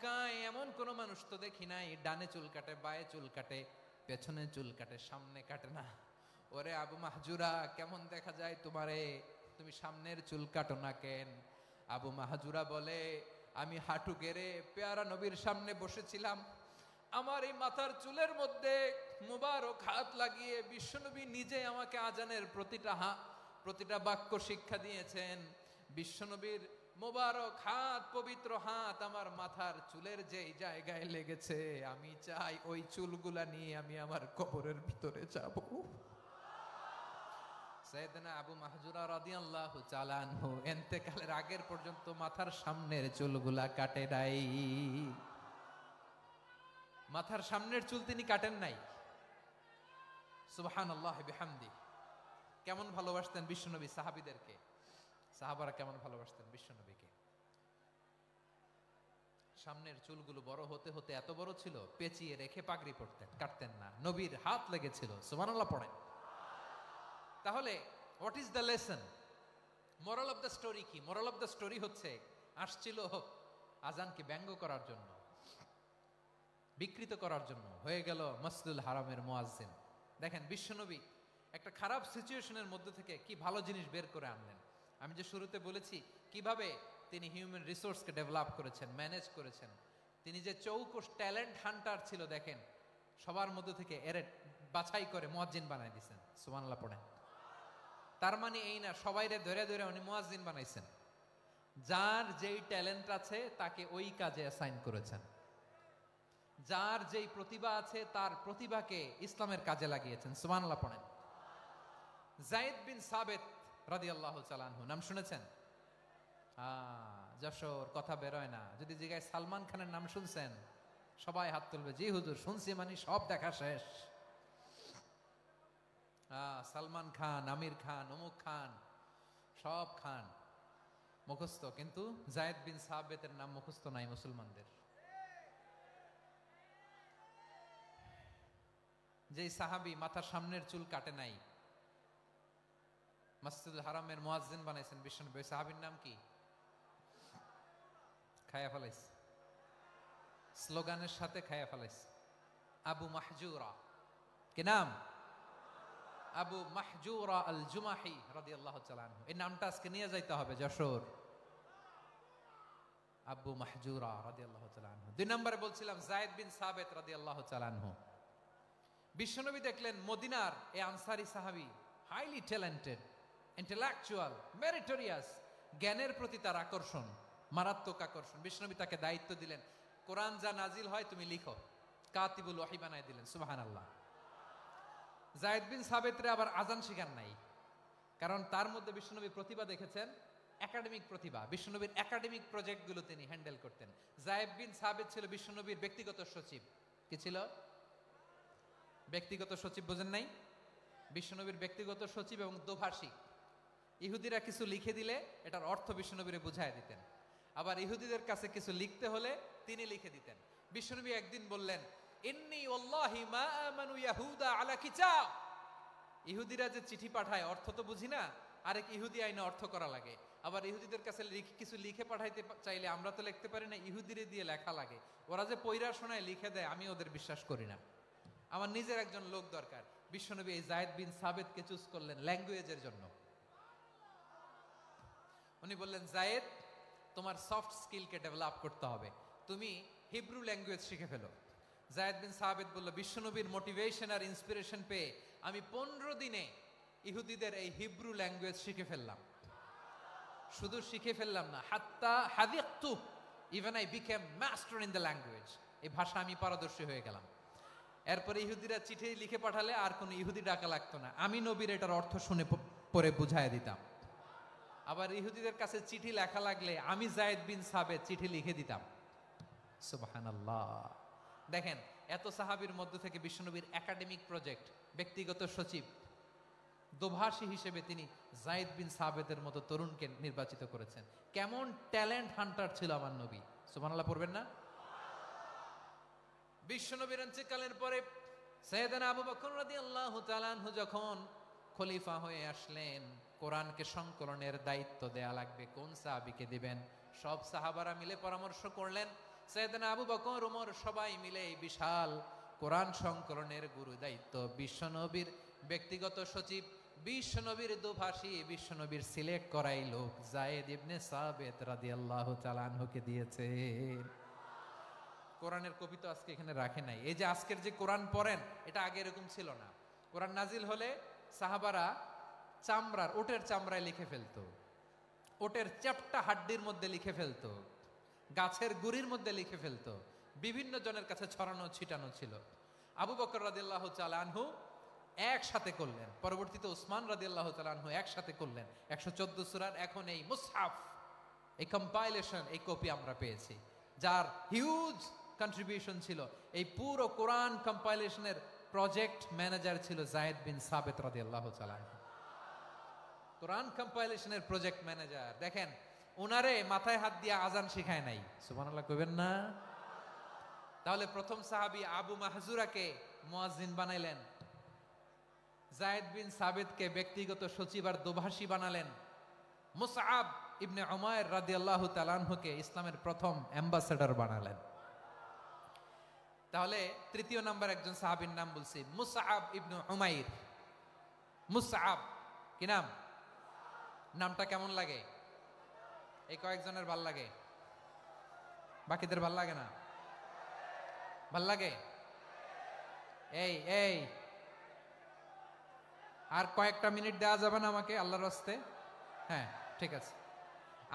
মক্কায় এমন কোন মানুষ তো দেখি নাই ডানে চুল কাটে, বায়ে চুল কাটে, পেছনে চুল কাটে, সামনে কাটে না। ওরে আবু মাহজুরা, কেমন দেখা যায় তোমারে, তুমি সামনের চুল কাটো না কেন? আবু মাহজুরা বলে, আমি হাঁটু গেড়ে পেয়ারা নবীর সামনে বসেছিলাম, আমার এই মাথার চুলের মধ্যে মুবারক হাত লাগিয়ে বিশ্বনবী নিজে আমাকে আজানের প্রতিটা বাক্য শিক্ষা দিয়েছেন। বিশ্বনবীর মোবারক হাত, পবিত্র হাত আমার মাথার চুলের যেই জায়গায় লেগেছে, আমি চাই ওই চুলগুলা নিয়ে আমি আমার কবরের ভিতরে যাব। সাইয়েদনা আবু মাহজুরা রাদিয়াল্লাহু তাআলা আনহু ইন্তেকালের আগের পর্যন্ত মাথার সামনের চুলগুলা কাটে নাই। মাথার সামনের চুল তিনি কাটেন নাই। সুবহানাল্লাহি বিহামদি। কেমন ভালোবাসতেন বিশ্বনবী সাহাবীদেরকে, সাহাবারা কেমন ভালোবাসতেন বিশ্বনবীকে। সামনের চুলগুলো বড় হতে হতে এত বড় ছিল, পেঁচিয়ে রেখে পাগড়ি পরতেন, কাটতেন না। নবীর হাত লেগেছিল, সুবহানাল্লাহ পড়েন। তাহলে what is the lesson, moral of the story কি? মোরাল অফ দ্য স্টোরি হচ্ছে, আসছিল আজানকে ব্যঙ্গ করার জন্য, বিকৃত করার জন্য, হয়ে গেল মসজিদুল হারামের মুয়াজ্জিন। দেখেন বিশ্বনবী একটা খারাপ সিচুয়েশনের মধ্যে থেকে কি ভালো জিনিস বের করে আনলেন। আমি যে শুরুতে বলেছি কিভাবে তিনি হিউম্যান রিসোর্সকে ডেভেলপ করেছেন, ম্যানেজ করেছেন। তিনি যে চৌকস ট্যালেন্ট হান্টার ছিল, দেখেন সবার মধ্যে থেকে এর বাছাই করে মুয়াজ্জিন বানাই দিয়েছেন। সুবহানাল্লাহ পড়েন। তার মানে এই না সবাইরে ধরে ধরে উনি মুয়াজ্জিন বানাইছেন। যার যেই ট্যালেন্ট আছে তাকে ওই কাজে অ্যাসাইন করেছেন। যার যেই প্রতিভা আছে তার প্রতিভাকে ইসলামের কাজে লাগিয়েছেন। সুবহানাল্লাহ পড়েন। যায়েদ বিন সাবিত রাদিয়াল্লাহু তাআলা আনহু নাম শুনেছেন? যশোর কথা বেরোয় না। যদি জিগায় সালমান খানের নাম শুনছেন, সবাই হাত তুলবে, জি হুজুর শুনছি, মানে সব দেখা শেষ। সালমান খান, আমির খান, অমুক খান, সব খান মুখস্থ, কিন্তু যায়েদ বিন সাবিতের নাম মুখস্থ নাই মুসলমানদের। যেই সাহাবী মাথার সামনের চুল কাটে নাই, মসজিদুল হারামের মুয়াজ্জিন বানাইছেন বিশ্বনবী, সাহাবীর নাম কি? খায়া ফেলাইস, স্লোগানের সাথে খায়া ফেলাইস। আবু মাহজুরা। কি নাম? আবু মাহজুরা আল জুমাহি রাদিয়াল্লাহু তাআলা আনহু। এই নামটা আজকে নিয়ে যাইতে হবে যশোর। আবু মাহজুরা রাদিয়াল্লাহু তাআলা আনহু। দুই নম্বরে বলছিলাম যায়েদ বিন সাবিত রাদিয়াল্লাহু তাআলা আনহু। বিশ্বনবী দেখলেন মদিনার এই আনসারী সাহাবী হাইলি ট্যালেন্টেড, ইন্টেলেকচুয়াল, মেরিটোরিয়াস, জ্ঞানের প্রতি তার আকর্ষণ, মারাত্মক আকর্ষণ। বিশ্বনবী তাকে দায়িত্ব দিলেন, কোরআন যা নাজিল হয় তুমি লিখো, কাতিবুল ওয়াহি বানায় দিলেন। সুবহানাল্লাহ। যায়েদ বিন সাবিতরে আবার আজান শিখান নাই, কারণ তার মধ্যে বিশ্বনবী প্রতিভা দেখেছেন, একাডেমিক প্রতিভা। বিশ্বনবীর একাডেমিক প্রজেক্টগুলো তিনি হ্যান্ডেল করতেন। যায়েদ বিন সাবিত ছিল বিশ্বনবীর ব্যক্তিগত সচিব। কি ছিল? ব্যক্তিগত সচিব। বোঝেন নাই? বিশ্বনবীর ব্যক্তিগত সচিব এবং দোভাষী। ইহুদিরা কিছু লিখে দিলে এটার অর্থ বিশ্বনবীরে বুঝায় দিতেন, আবার ইহুদিদের কাছে কিছু লিখতে হলে তিনি লিখে দিতেন। বিশ্বনবী একদিন বললেন, ইন্নী ওয়াল্লাহি মা আমানু ইয়াহুদা আলা কিতাব। ইহুদিরা যে চিঠি পাঠায় অর্থ তো বুঝি না, আরেক ইহুদি আইনে অর্থ করা লাগে। আবার ইহুদিদের কাছে কিছু লিখে পাঠাইতে চাইলে আমরা তো লিখতে পারি না, ইহুদিরে দিয়ে লেখা লাগে। ওরা যে পয়রা শোনায় লিখে দেয়, আমি ওদের বিশ্বাস করি না, আমার নিজের একজন লোক দরকার। বিশ্বনবী এই যায়েদ বিন সাবিতকে চুজ করলেন ল্যাঙ্গুয়েজের জন্য। উনি বললেন, যায়েদ তোমার সফট স্কিলকে ডেভেলপ করতে হবে, তুমি হিব্রু ল্যাঙ্গুয়েজ শিখে ফেলো। যায়েদ বিন সাবিত বলল, বিশ্বনবীর মোটিভেশন আর ইন্সপিরেশন পেয়ে আমি 15 দিনে ইহুদিদের এই হিব্রু ল্যাঙ্গুয়েজ শিখে ফেললাম। শুধু শিখে ফেললাম না, হাত্তা হাদিকতু, even I became master in the language. এই ভাষা আমি পারদর্শী হয়ে গেলাম। এরপরে ইহুদিরা চিঠি লিখে পাঠালে আর কোনো ইহুদি ডাকা লাগতো না, আমি নবীর এটার অর্থ শুনে পরে বুঝায় দিতাম। আবার ইহুদিদের কাছে চিঠি লেখা লাগলে আমি যায়েদ বিন সাবিত চিঠি লিখে দিতাম। সুবহানাল্লাহ। দেখেন এত সাহাবীর মধ্য থেকে বিশ্বনবীর একাডেমিক প্রজেক্ট, ব্যক্তিগত সচিব, দোভাষী হিসেবে তিনি যায়েদ বিন সাবিতের মতো তরুণকে নির্বাচিত করেছেন। কেমন ট্যালেন্ট হান্টার ছিল আমার নবী। সুবহানাল্লাহ পড়বেন না? বিশ্বনবীর ইন্তেকালের পরে সাইয়েদনা আবু বকর রাদিয়াল্লাহু তাআলা আনহু যখন খলিফা হয়ে আসলেন, কোরআনকে সংকলনের দায়িত্ব দেয়া লাগবে, কোন সাহাবীকে দিবেন? সব সাহাবারা মিলে পরামর্শ করলেন, সাইয়েদনা আবু বকর ওমর সবাই মিলে এই বিশাল কোরআন সংকলনের গুরু দায়িত্ব বিশ্বনবীর ব্যক্তিগত সচিব, বিশ্বনবীর দুভাষী, বিশ্বনবীর সিলেক্ট করাই লোক যায়েদ ইবনে সাবিত রাদিয়াল্লাহু তাআলা আনহুকে দিয়েছে। কোরআনের কপি তো আজকে এখানে রাখে নাই। এই যে আজকের যে কোরআন পড়েন, এটা আগে এরকম ছিল না। কোরআন নাজিল হলে সাহাবারা চামড়ার, ওটের চামড়ায় লিখে ফেলতো, ওটের চ্যাপ্টা হাড্ডির মধ্যে লিখে ফেলতো, গাছের গুড়ির মধ্যে লিখে ফেলতো, বিভিন্ন জনের কাছে ছড়ানো ছিটানো ছিল। আবু বকর রাদিয়াল্লাহু তাআলা আনহু একসাথে করলেন, পরবর্তীতে উসমান রাদিয়াল্লাহু তাআলা আনহু একসাথে করলেন 114 সূরার। এখন এই মুসহাফ, এই কম্পাইলেশন, এই কপি আমরা পেয়েছি, যার হিউজ কন্ট্রিবিউশন ছিল। এই পুরো কোরআন কম্পাইলেশনের প্রজেক্ট ম্যানেজার ছিল যায়েদ বিন সাবিত রাদিয়াল্লাহু তাআলা। কোরআন কম্পাইলেশনের প্রজেক্ট ম্যানেজার, দেখেন উনারে মাথায় হাত দিয়ে আজান শিখায় নাই, সুবহানাল্লাহ কইবেন না? তাহলে প্রথম সাহাবী আবু মাহজুরাকে মুয়াজ্জিন বানাইলেন, যায়েদ বিন সাবিতকে ব্যক্তিগত সচিব আর দোভাষী বানালেন, মুসআব ইবনে উমাইর রাদিয়াল্লাহু তাআলা আনহুকে ইসলামের প্রথম অ্যাম্বাসেডর বানালেন। তাহলে তৃতীয় নাম্বার একজন সাহাবীর নাম বলছি, মুসআব ইবনে উমাইর। মুসআব কি নাম? নামটা কেমন লাগে? এই কয়েকজনের ভাল লাগে, বাকিদের ভাল লাগে না? ভাল লাগে? এই এই আর কয়েকটা মিনিট দেওয়া যাবে না আমাকে আল্লাহর রাস্তে? হ্যাঁ ঠিক আছে,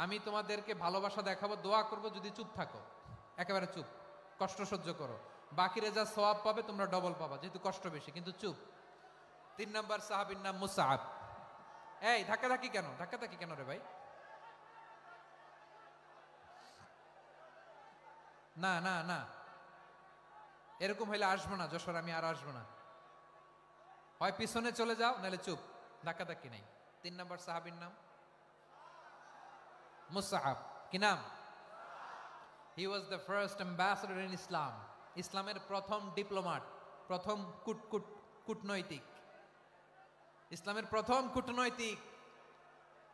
আমি তোমাদেরকে ভালোবাসা দেখাবো, দোয়া করব যদি চুপ থাকো, একেবারে চুপ, কষ্ট সহ্য করো, বাকিরা যা সওয়াব পাবে তোমরা ডবল পাবা, যেহেতু কষ্ট বেশি, কিন্তু চুপ। 3 নাম্বার সাহাবীর নাম মুসআব। এই ধাক্কাধাক্কি কেন? ধাক্কাধাক্কি কেন রে ভাই? না না না, এরকম হইলে আসবো না যশোর, আমি আর আসবো না। হয় পিছনে চলে যাও, নাহলে চুপ, ধাক্কাধাক্কি নাই। 3 নাম্বার সাহাবীর নাম মুসআব। কি নাম? He was the first ambassador in Islam. ইসলামের প্রথম ডিপ্লোম্যাট, প্রথম কূটনৈতিক, ইসলামের প্রথম কূটনৈতিক,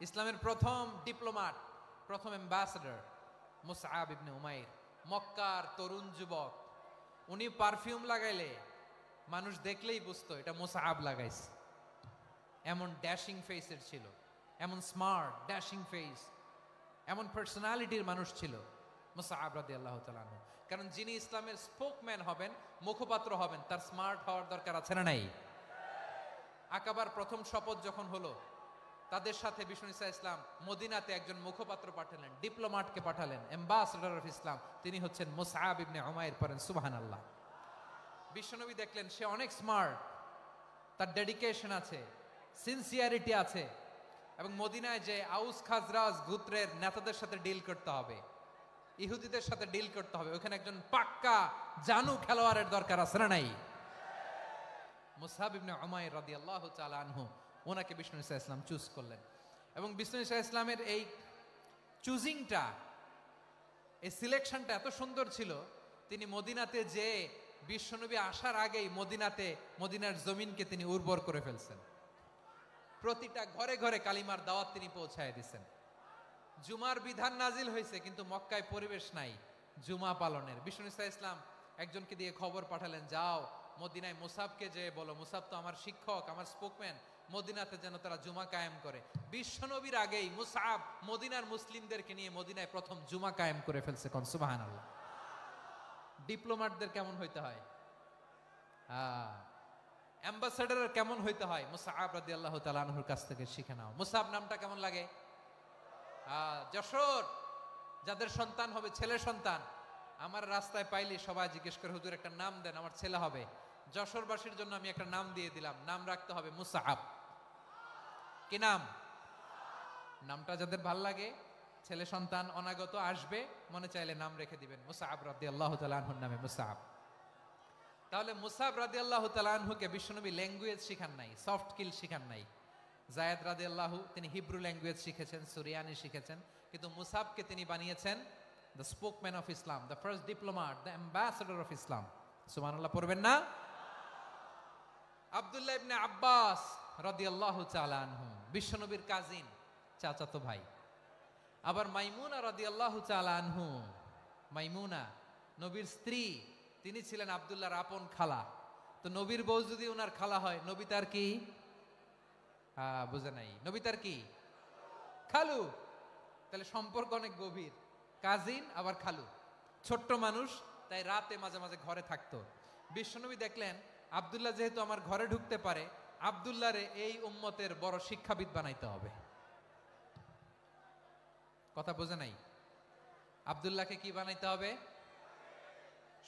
ইসলামের প্রথম ডিপ্লোম্যাট, প্রথম অ্যাম্বাসেডর মুসআব ইবনে উমাইর। মক্কার তরুণ যুবক, উনি পারফিউম লাগাইলে মানুষ দেখলেই বুঝতো এটা মুসআব লাগাইছে। এমন ড্যাশিং ফেসের ছিল, এমন স্মার্ট ড্যাশিং ফেস, এমন পার্সোনালিটির মানুষ ছিল মুসআব রাদিয়াল্লাহু তাআলা আনহু। কারণ যিনি ইসলামের স্পোকম্যান হবেন, মুখপাত্র হবেন, তার স্মার্ট হওয়ার দরকার আছে না নাই? আকাবার প্রথম শপথ যখন হলো, তাদের সাথে বিষ্ণু ঈসা ইসলাম মদিনাতে একজন মুখপাত্র পাঠালেন, ডিপ্লোম্যাটকে পাঠালেন, অ্যাম্বাসেডর অফ ইসলাম, তিনি হচ্ছেন মুসআব ইবনে উমাইর। পড়েন সুবহানাল্লাহ। বিশ্বনবী দেখলেন সে অনেক স্মার্ট, তার ডেডিকেশন আছে, সিনসিয়ারিটি আছে, এবং মদিনায় যে আউস খাজরাজ গোত্রের নেতাদের সাথে ডিল করতে হবে, ইহুদিদের সাথে ডিল করতে হবে, ওখানে একজন পাক্কা জানু খেলোয়াড়ের দরকার আছে না নাই? মুসআব ইবনে উমাইর রাদিয়াল্লাহু তাআলা আনহু, ওনাকে বিষ্ণু ঈসা ইসলাম চুজ করলেন। এবং বিষ্ণু ঈসা ইসলামের এই চুজিংটা, এই সিলেকশনটা এত সুন্দর ছিল, তিনি মদিনাতে যে বিশ্বনবী আসার আগেই মদিনার জমিনকে তিনি উর্বর করে ফেলছেন। প্রতিটা ঘরে ঘরে কালিমার দাওয়াত তিনি পৌঁছায় দিচ্ছেন। জুমার বিধান নাজিল হয়েছে, কিন্তু মক্কায় পরিবেশ নাই জুমা পালনের। বিষ্ণু ঈসা ইসলাম একজনকে দিয়ে খবর পাঠালেন, যাও মদিনায় মুসাবকে যে বলো, মুসাব তো আমার শিক্ষক, আমার স্পোকম্যান, মদিনাতে যেন তারা জুমা কায়েম করে। বিশ্বনবীর আগেই মুসআব মদিনার মুসলিমদেরকে নিয়ে মদিনায় প্রথম জুমা কায়েম করে ফেলছে। কোন সুবহানাল্লাহ। ডিপ্লোম্যাটদের কেমন হইতে হয়, অ্যাম্বাসেডরের কেমন হইতে হয়, মুসআব রাদিয়াল্লাহু তাআলা আনহুর কাছ থেকে শিখে নাও। মুসআব নামটা কেমন লাগে? যশোর যাদের সন্তান হবে, ছেলে সন্তান, আমার রাস্তায় পাইলি সবাই জিজ্ঞেস করে, হুজুর একটা নাম দেন, আমার ছেলে হবে। যশোরবাসীর জন্য আমি একটা নাম দিয়ে দিলাম, নাম রাখতে হবে মুসআব। কি নাম? নামটা যাদের ভাল লাগে, ছেলে সন্তান অনাগত আসবে, মনে চাইলে নাম রেখে দিবেন মুসআব রাদিয়াল্লাহু তাআলা আনহুর নামে মুসআব। তাহলে মুসআব রাদিয়াল্লাহু তাআলা আনহুকে বিশ্বনবী ল্যাঙ্গুয়েজ শিখান নাই, সফট স্কিল শিখান নাই। যায়েদ রাদিয়াল্লাহু তিনি হিব্রু ল্যাঙ্গুয়েজ শিখেছেন, সুরিয়ানি শিখেছেন, কিন্তু মুসআবকে তিনি বানিয়েছেন the spokesman of Islam, the first diplomat, the ambassador of Islam. সুবহানাল্লাহ পড়বেন না? আব্দুল্লাহ ইবনে আব্বাস রাদিয়াল্লাহু তাআলা আনহু বিশ্বনবীর কাজিন, চাচাতো ভাই। আবার মাইমুনা রাদিয়াল্লাহু তাআলা আনহু, মাইমুনা নবীর স্ত্রী তিনি ছিলেন আব্দুল্লাহর আপন খালা। তো নবীর বউ যদি ওনার খালা হয়, নবী তার কি? বুঝে নাই, নবী তার কি? খালু। তাহলে সম্পর্ক অনেক গভীর, কাজিন আবার খালু, ছোট্ট মানুষ, তাই রাতে মাঝে মাঝে ঘরে থাকতো। বিশ্বনবী দেখলেন আব্দুল্লাহ যেহেতু আমার ঘরে ঢুকতে পারে, আব্দুল্লাহরে এই উম্মতের বড় শিক্ষাবিদ বানাইতে হবে। কথা বোঝে নাই? আব্দুল্লাহকে কি বানাইতে হবে?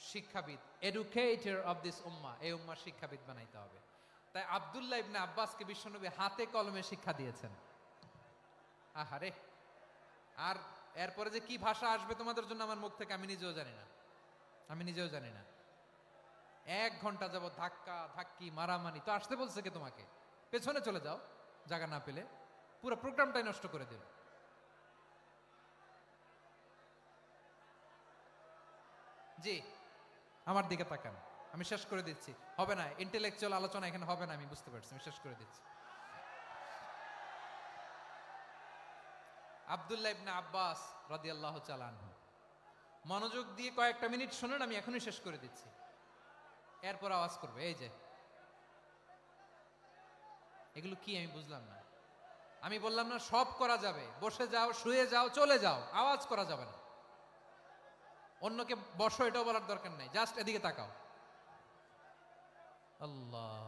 শিক্ষাবিদ, এডুকেটর অফ দিস উম্মাহ, এই উম্মার শিক্ষাবিদ বানাইতে হবে। তাই আব্দুল্লাহ ইবনে আব্বাসকে বিশ্বনবী হাতে কলমে শিক্ষা দিয়েছেন। আহারে, আর এরপরে যে কি ভাষা আসবে তোমাদের জন্য আমার মুখ থেকে আমি নিজেও জানি না, আমি নিজেও জানি না। 1 ঘন্টা যাবত ধাক্কা ধাক্কি মারামারি। তো আসতে বলছে কে তোমাকে? পেছনে চলে যাও, জায়গা না পেলে। পুরো প্রোগ্রামটাই নষ্ট করে দিল। জি, আমার দিকে তাকান, আমি শেষ করে দিচ্ছি। হবে না, ইন্টেলেকচুয়াল আলোচনা এখানে হবে না, আমি বুঝতে পারছি, আমি শেষ করে দিচ্ছি। আব্দুল্লাহ ইবনে আব্বাস রাদিয়াল্লাহু তাআলা আনহু, মনোযোগ দিয়ে কয়েকটা মিনিট শুনুন, আমি এখনই শেষ করে দিচ্ছি, এরপর আওয়াজ করবে। এই যে এগুলো কি আমি বুঝলাম না। আমি বললাম না সব করা যাবে, বসে যাও, শুয়ে যাও, চলে যাও, আওয়াজ করা যাবে না। অন্যকে বসো এটাও বলার দরকার নাই, জাস্ট এদিকে তাকাও। আল্লাহ।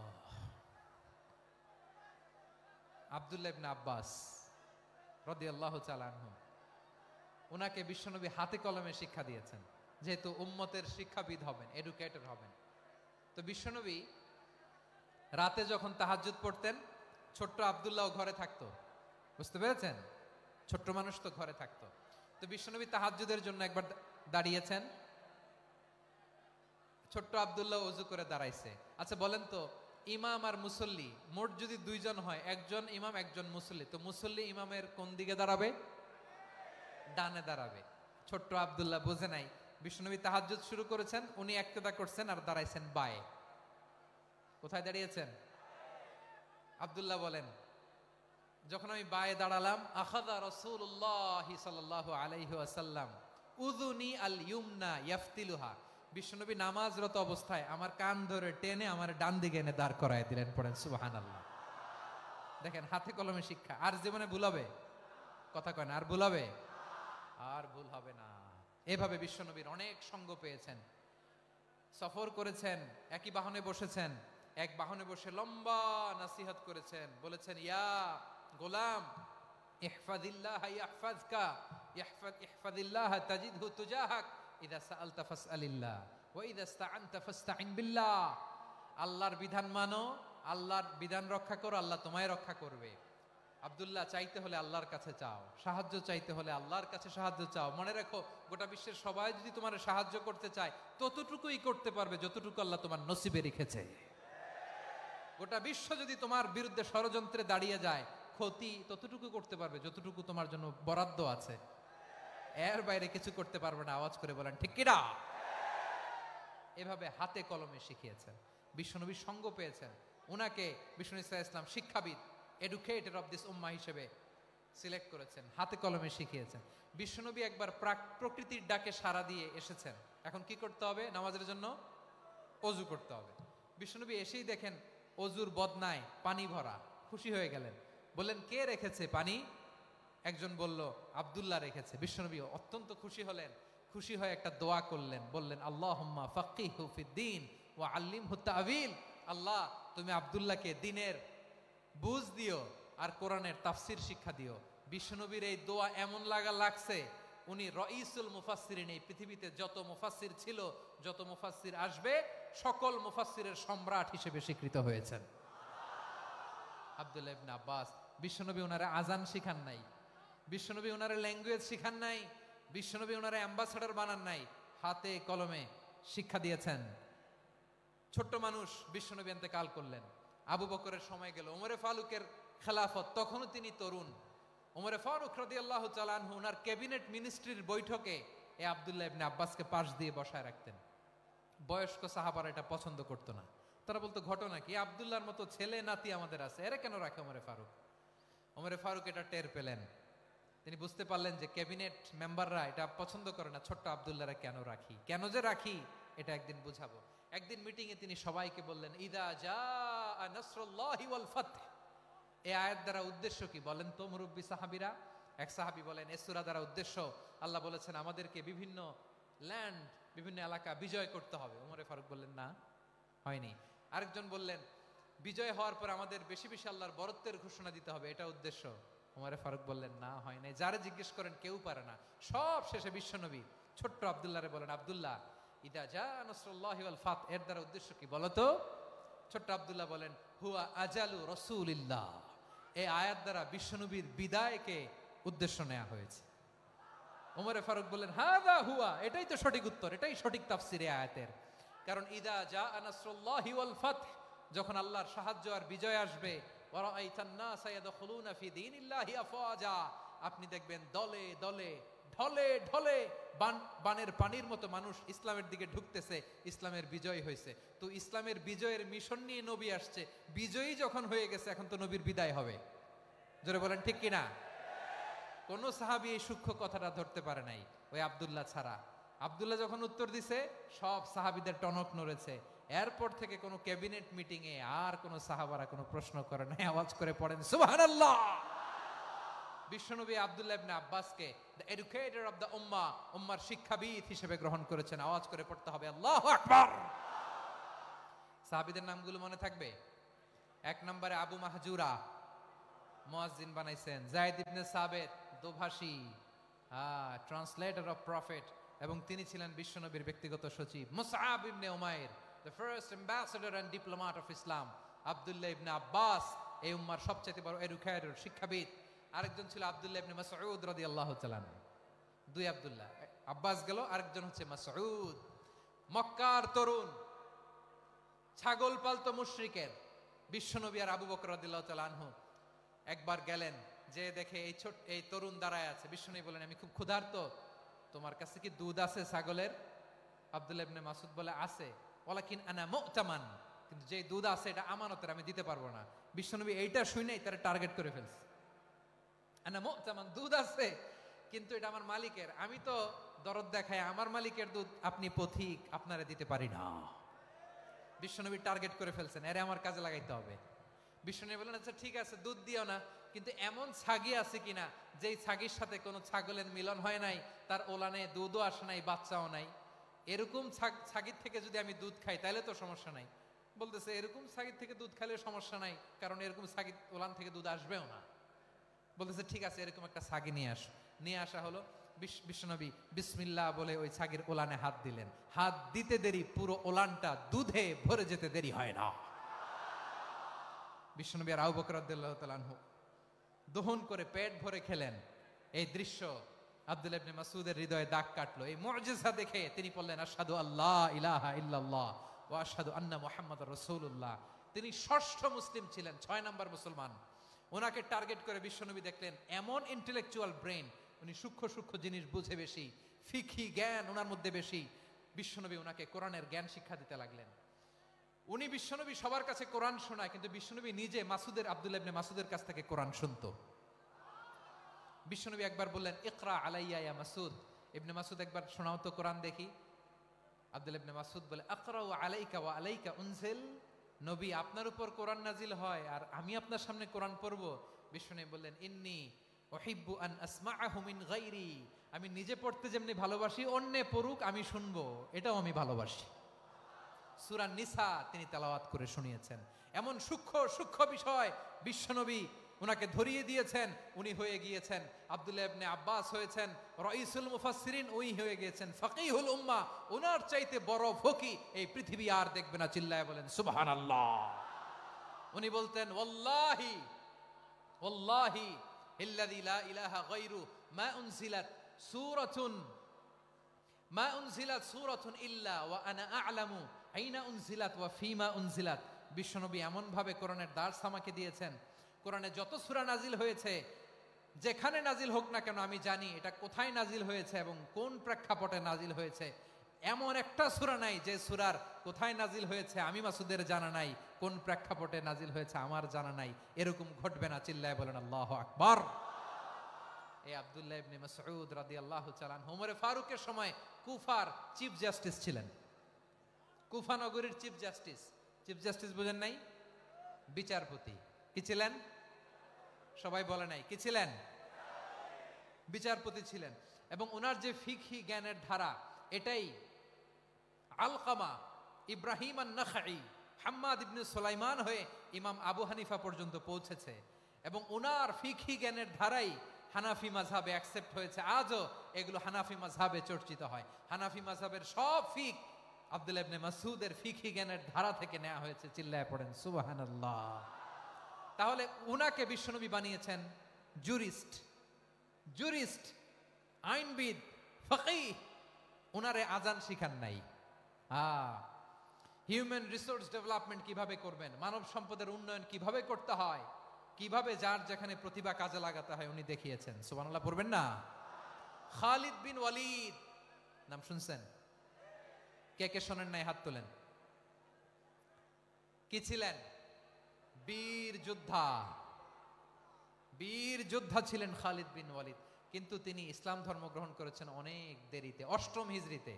আব্দুল্লাহ ইবনে আব্বাস রাদিয়াল্লাহু তাআলা আনহু, ওনাকে বিশ্বনবী হাতে কলমে শিক্ষা দিয়েছেন, যেহেতু উম্মতের শিক্ষাবিদ হবেন, এডুকেটর হবেন। তো বিশ্বনবী রাতে যখন তাহাজ্জুদ পড়তেন, ছোট্ট আব্দুল্লাহ ঘরে থাকতো। বুঝতে পেরেছেন? ছোট্ট মানুষ তো ঘরে থাকতো। তো বিশ্বনবী তাহাজ্জুদের জন্য একবার দাঁড়িয়েছেন, ছোট্ট আব্দুল্লাহ ওযু করে দাঁড়াইছে। আচ্ছা বলেন তো, ইমাম আর মুসল্লি মোট যদি 2 জন হয়, একজন ইমাম একজন মুসল্লি, তো মুসল্লি ইমামের কোন দিকে দাঁড়াবে? ডানে দাঁড়াবে। ছোট্ট আব্দুল্লাহ বোঝে নাই, বিশ্বনবী তাহাজ্জুদ শুরু করেছেন, উনি একতেদা করছেন আর দাঁড়াইছেন বায়ে। কোথায় দাঁড়িয়েছেন? আব্দুল্লাহ বলেন, যখন আমি বায়ে দাঁড়ালাম, আখাযা রাসূলুল্লাহ সাল্লাল্লাহু আলাইহি ওয়াসাল্লাম উযুনি আল ইউমনা ইয়াফতিলুহা, বিশ্বনবী নামাজরত অবস্থায় আমার কান ধরে টেনে আমার ডান দিকে এনে দাঁড় করায় দিলেন। পড়েন সুবহানাল্লাহ। দেখেন, হাতে কলমে শিক্ষা। আর জীবনে ভুল হবে? কথা কয় না, আর ভুল হবে? আর ভুল হবে না। এভাবে বিশ্বনবীর অনেক সঙ্গ পেয়েছেন, সফর করেছেন, একই বাহনে বসেছেন, এক বাহনে বসে লম্বা নাসিহত করেছেন, বলেছেন, ইয়া গোলাম ইহফাজিল্লাহ ইয়াহফাজকা, ইহফাজিল্লাহ তাজিদহু তুজাহাক, ইযা সাআলতা ফাসআলিল্লাহ ওয়া ইযা ইসতাআনতা ফাসতাইন বিল্লাহ। আল্লাহর বিধান মানো, আল্লাহর বিধান রক্ষা করো, আল্লাহ তোমায় রক্ষা করবে। আব্দুল্লাহ, চাইতে হলে আল্লাহর কাছে চাও, সাহায্য চাইতে হলে আল্লাহর কাছে সাহায্য চাও। মনে রাখো, গোটা বিশ্বের সবাই যদি তোমার সাহায্য করতে চায়, ততটুকুই করতে পারবে যতটুকু আল্লাহ তোমার নসিবে রেখেছে। গোটা বিশ্ব যদি তোমার বিরুদ্ধে ষড়যন্ত্রে দাঁড়িয়ে যায়, ক্ষতি ততটুকু করতে পারবে যতটুকু তোমার জন্য বরাদ্দ আছে, এর বাইরে কিছু করতে পারবে না। আওয়াজ করে বলেন ঠিক কিনা? এভাবে হাতে কলমে শিখিয়েছেন, বিশ্বনবীর সঙ্গ পেয়েছেন। উনাকে বিশ্বনবী সাল্লাল্লাহু আলাইহি ওয়াসাল্লাম শিক্ষাবিদ, এডুকেটর অফ দিস উম্মাহ হিসেবে সিলেক্ট করেছেন, হাতে কলমে শিখিয়েছেন। বিশ্বনবী একবার প্রকৃতির ডাকে সাড়া দিয়ে এসেছেন। এখন কি করতে হবে? নামাজের জন্য অজু করতে হবে। বিশ্বনবী এসেই দেখেন অজুর বদনায় পানি ভরা, খুশি হয়ে গেলেন, বললেন, কে রেখেছে পানি? একজন বলল, আব্দুল্লাহ রেখেছে। বিশ্বনবী অত্যন্ত খুশি হলেন, খুশি হয়ে একটা দোয়া করলেন, বললেন, আল্লাহুম্মা ফাক্কিহু ফিদ্দীন ওয়া আল্লিমহু তা'ওয়িল। আল্লাহ, তুমি আব্দুল্লাহকে দ্বীনের বুঝ দিও আর কোরআনের তাফসীর শিক্ষা দিও। বিশ্বনবীর এই দোয়া এমন লাগছে, উনি রাইসুল মুফাসসিরিন, এই পৃথিবীতে যত মুফাসসির ছিল, যত মুফাসসির আসবে, সকল মুফাসসিরের সম্রাট হিসেবে স্বীকৃত হয়েছেন আব্দুল্লাহ ইবনে আব্বাস। বিশ্বনবী ওনারে আজান শিখান নাই, বিশ্বনবী ওনারে ল্যাঙ্গুয়েজ শিখান নাই, বিশ্বনবী ওনারে অ্যাম্বাসাডর বানান নাই, হাতে কলমে শিক্ষা দিয়েছেন। ছোট্ট মানুষ, বিশ্বনবী ইন্তেকাল করলেন, আবু বকরের সময় গেল, ওমরে ফারুকের খেলাফত, তখনও তিনি তরুণ। ওমরে ফারুক রাদিয়াল্লাহু তাআলা আনহু ওনার ক্যাবিনেট মিনিস্ট্রির বৈঠকে এই আব্দুল্লাহ ইবনে আব্বাসকে পাশ দিয়ে বসায় রাখতেন। বয়স্ক সাহাবারা এটা পছন্দ করতো না, তারা বলতো, ঘটনা কি? আব্দুল্লাহর মতো ছেলে নাতি আমাদের আছে, এরা কেন রাখে ওমরে ফারুক? ওমরে ফারুক এটা টের পেলেন, তিনি বুঝতে পারলেন যে ক্যাবিনেট মেম্বাররা এটা পছন্দ করে না, ছোট্ট আব্দুল্লাহরা কেন রাখি, কেন যে রাখি এটা একদিন বুঝাবো। একদিন মিটিং এ তিনি সবাইকে বললেন, ইদা জাআ নাসরুল্লাহি ওয়াল ফাতহ। এই আয়াত দ্বারা উদ্দেশ্য কি বলেন তো মুরব্বী সাহাবীরা? এক সাহাবী বলেন, এই সূরা দ্বারা উদ্দেশ্য আল্লাহ বলেছেন আমাদেরকে বিভিন্ন ল্যান্ড, বিভিন্ন এলাকা বিজয় করতে হবে। ওমরে ফারুক বললেন, না, হয়নি। আরেকজন বললেন, বিজয় হওয়ার পর আমাদের বেশি বেশি আল্লাহর বরত্বের ঘোষণা দিতে হবে, এটা উদ্দেশ্য। ওমরে ফারুক বললেন, না, হয় নাই। যারা জিজ্ঞেস করেন কেউ পারে না। সব শেষে বিশ্বনবী ছোট্ট আব্দুল্লাহরে বলেন, আব্দুল্লাহ, ইদা জাআ নাসরুল্লাহি ওয়াল ফাতহ এর দ্বারা উদ্দেশ্য কি বলো তো? ছোট্ট আব্দুল্লাহ বলেন, হুয়া আজালু রাসূলিল্লাহ। এই আয়াত দ্বারা বিশ্বনবীর বিদায়কে উদ্দেশ্য নেওয়া হয়েছে। ওমরে ফারুক বললেন, হাযা হুয়া, এটাই তো সঠিক উত্তর, এটাই সঠিক তাফসীর এই আয়াতের। কারণ ইদা জাআ নাসরুল্লাহি ওয়াল ফাতহ, যখন আল্লাহর সাহায্য আর বিজয় আসবে, ওয়া রাআইতান নাসা ইয়াদখুলুনা ফি দীনিল্লাহি আফওয়াজা, আপনি দেখবেন দলে দলে, ঢলে ঢলে, বানের পানির মতো মানুষ ইসলামের দিকে ঢুকতেছে, ইসলামের বিজয় হয়েছে। তো ইসলামের বিজয়ের মিশন নিয়ে নবী আসছে, বিজয়ী যখন হয়ে গেছে এখন তো নবীর বিদায় হবে। জোরে বলেন ঠিক কিনা? কোন সাহাবী এই সূক্ষ্ম কথাটা ধরতে পারে নাই, ওই আব্দুল্লাহ ছাড়া। আব্দুল্লাহ যখন উত্তর দিছে সব সাহাবীদের টনক নড়েছে। এরপর থেকে কোনো ক্যাবিনেট মিটিং এ আর কোন সাহাবারা কোনো প্রশ্ন করে নাই, আওয়াজ করে পড়েন সুবহানাল্লাহ। বিশ্বনবী আব্দুল্লাহ ইবনে আব্বাসকে দ্য এডুকেটর অফ দ্য উম্মাহ, উম্মার শিক্ষাবিদ হিসেবে গ্রহণ করেছেন। আওয়াজ করে পড়তে হবে আল্লাহু আকবার। সাহাবীদের নামগুলো মনে থাকবে? এক নম্বরে আবু মাহজুরা, মুয়াজ্জিন বানাইছেন। যায়েদ ইবনে সাবিত, দোভাষী, ট্রান্সলেটর অফ প্রফেট, এবং তিনি ছিলেন বিশ্বনবীর ব্যক্তিগত সচিব। Musab ibn Umair, the first ambassador and diplomat of Islam. Abdullah ibn Abbas, এই উম্মার সবচেয়ে বড় এডুকেটর, শিক্ষাবিদ। আরেকজন ছিল আব্দুল্লাহ ইবনে মাসউদ রাদিয়াল্লাহু তাআলা। দুই আব্দুল্লাহ, আব্বাস গেল, আরেকজন হচ্ছে মাসউদ। মক্কার তরুণ, ছাগল পালতো মুশরিকের। বিশ্বনবী আর আবু বকর রাদিয়াল্লাহু তাআলা আনহু একবার গেলেন, যে দেখে এই তরুণ দাঁড়ায় আছে। বিশ্বনবী বলেন, আমি খুব ক্ষুধার্ত, তোমার কাছে কি দুধ আছে ছাগলের? আব্দুল্লাহ ইবনে মাসউদ বলে, আছে। ওয়ালাকিন আনা মুতামান, কিন্তু যে দুধ আছে এটা আমানতের, আমি দিতে পারবো না। বিশ্বনবী এইটা শুনেই তার টার্গেট করে ফেলছে। আনা মুতামান, দুধ আছে কিন্তু এটা আমার মালিকের, আমি তো দরদ দেখাই, আমার মালিকের দুধ আপনি পথিক, আপনারা দিতে পারি না। বিশ্বনবী টার্গেট করে ফেলছেন, এরে আমার কাজে লাগাইতে হবে। বিশ্বনবী বলেন, আচ্ছা ঠিক আছে, দুধ দিও না, কিন্তু এমন ছাগি আছে কিনা যেই ছাগির সাথে কোনো ছাগলের মিলন হয় নাই, তার ওলানে দুধও আসে নাই, বাচ্চাও নাই, এরকম ছাগির থেকে যদি আমি দুধ খাই তাহলে তো সমস্যা নাই। বলতেছে, এরকম ছাগির থেকে দুধ খাইলে সমস্যা নাই, কারণ এরকম ছাগির ওলান থেকে দুধ আসবেও না। বলতেছে, ঠিক আছে, এরকম একটা ছাগি নিয়ে আসো। নিয়ে আসা হলো। বিশ্বনবী বিসমিল্লাহ বলে ওই ছাগির ওলানে হাত দিলেন। হাত দিতে দেরি, পুরো ওলানটা দুধে ভরে যেতে দেরি হয় না। বিশ্বনবী আর আবু বকর রাদিয়াল্লাহু তাআলা আনহু দহন করে পেট ভরে খেলেন। এই দৃশ্য আব্দুল্লাহ ইবনে মাসউদের হৃদয়ে দাগ কাটলো। এই মুজিজা দেখে তিনি বললেন, আশহাদু আল্লা ইলাহা ইল্লাল্লাহ ওয়া আশহাদু আন্না মুহাম্মাদুর রাসূলুল্লাহ। তিনি ষষ্ঠ মুসলিম ছিলেন, 6 নম্বর মুসলমান। ওনাকে টার্গেট করে বিশ্বনবী দেখলেন এমন ইন্টেলেকচুয়াল ব্রেন, উনি সূক্ষ্ম সূক্ষ্ম জিনিস বুঝে বেশি, ফিকহি জ্ঞান ওনার মধ্যে বেশি। বিশ্বনবী ওনাকে কোরআনের জ্ঞান শিক্ষা দিতে লাগলেন। উনি বিশ্বনবী সবার কাছে কোরআন শোনায়, কিন্তু বিশ্বনবী নিজে আব্দুল্লাহ ইবনে মাসউদের কাছ থেকে কোরআন শুনতো। বিশ্বনবী একবার বললেন, ইকরা আলাইয়া ইয়া মাসউদ। ইবনে মাসউদ, একবার শোনাও তো কোরআন দেখি। আব্দুল্লাহ ইবনে মাসউদ বলে, আকরাউ আলাইকা ওয়া আলাইকা উনজিল। নবী, আপনার উপর কোরআন নাজিল হয় আর আমি আপনার সামনে কোরআন পড়ব। বিশ্বনবী বললেন, ইন্নী উহিব্বু আন আসমাআহু মিন গায়রি। আমি নিজে পড়তে যেমনি ভালোবাসি, অন্যে পড়ুক আমি শুনবো, এটাও আমি ভালোবাসি। সূরা নিসা তিনি তেলাওয়াত করে শুনিয়েছেন। এমন সূক্ষ্ম সূক্ষ্ম বিষয় বিশ্বনবী উনাকে ধরিয়ে দিয়েছেন। উনি হয়ে গিয়েছেন, আব্দুল্লাহ ইবনে আব্বাস হয়েছেন রাইসুল মুফাসসিরিন, উনি হয়ে গিয়েছেন ফাকিহুল উম্মাহ। ওনার চাইতে বড় ফকি এই পৃথিবী আর দেখবে না। চিল্লায় বলেন সুবহানাল্লাহ। উনি বলতেন, ওয়াল্লাহি ওয়াল্লাহি ইল্লাযী লা ইলাহা গায়রু মা উনজিলাত সূরাতুন ইল্লা ওয়া আনা আ'লামু আইনা উনজিলাত ওয়া ফিমা উনজিলাত। বিশ্বনবী এমন ভাবে কোরআনের দার্স আমাকে দিয়েছেন, কোরআনে যত সূরা নাজিল হয়েছে, যেখানে নাজিল হোক না কেন আমি জানি এটা কোথায় নাজিল হয়েছে এবং কোন প্রেক্ষাপটে নাজিল হয়েছে। এমন একটা সূরা নাই যে সূরার কোথায় নাজিল হয়েছে আমি মাসুদের জানা নাই, কোন প্রেক্ষাপটে নাজিল হয়েছে আমার জানা নাই। এরকম ঘটবে না। চিল্লায় বলেন আল্লাহু আকবার। এই আব্দুল্লাহ ইবনে মাসউদ রাদিয়াল্লাহু তাআলা আনহু ওমরে ফারুকের সময় কুফার চিফ জাস্টিস ছিলেন। কুফা নগরীর চিফ জাস্টিস। চিফ জাস্টিস বুঝেন নাই? বিচারপতি। কি ছিলেন? সবাই বলে নাই, কি ছিলেন? বিচারপতি ছিলেন। এবং ওনার যে ফিকহি জ্ঞানের ধারা, এটাই আলকামা, ইব্রাহিম আন-নাখাই, হাম্মাদ ইবনে সুলাইমান হয়ে ইমাম আবু হানিফা পর্যন্ত পৌঁছেছে। এবং ওনার ফিকহি জ্ঞানের ধারাই হানাফি মাযহাবে অ্যাকসেপ্ট হয়েছে। আজও এগুলো হানাফি মাযহাবে চর্চিত হয়। হানাফি মাযহাবের সব ফিক আব্দুল্লাহ ইবনে মাসউদের ফিকহি জ্ঞানের ধারা থেকে নেওয়া হয়েছে। চিল্লায় পড়েন সুবহানাল্লাহ। তাহলে উনাকে বিশ্বনবী বানিয়েছেন জুরিস্ট, জুরিস্ট, আইনবিদ, ফকিহ। উনারে আজান শিখান নাই। হিউম্যান রিসোর্স ডেভেলপমেন্ট কিভাবে করবেন, মানব সম্পদের উন্নয়ন কিভাবে করতে হয়, কিভাবে যার যেখানে প্রতিভা কাজে লাগাতে হয় উনি দেখিয়েছেন। সুবহানাল্লাহ পড়বেন না? খালিদ বিন ওয়ালিদ নাম শুনছেন? কে কে শোনেন নাই হাত তোলেন। কি ছিলেন? বীর যোদ্ধা। বীর যোদ্ধা ছিলেন খালিদ বিন ওয়ালিদ। কিন্তু তিনি ইসলাম ধর্ম গ্রহণ করেছেন অনেক দেরিতে, 8ম হিজরিতে।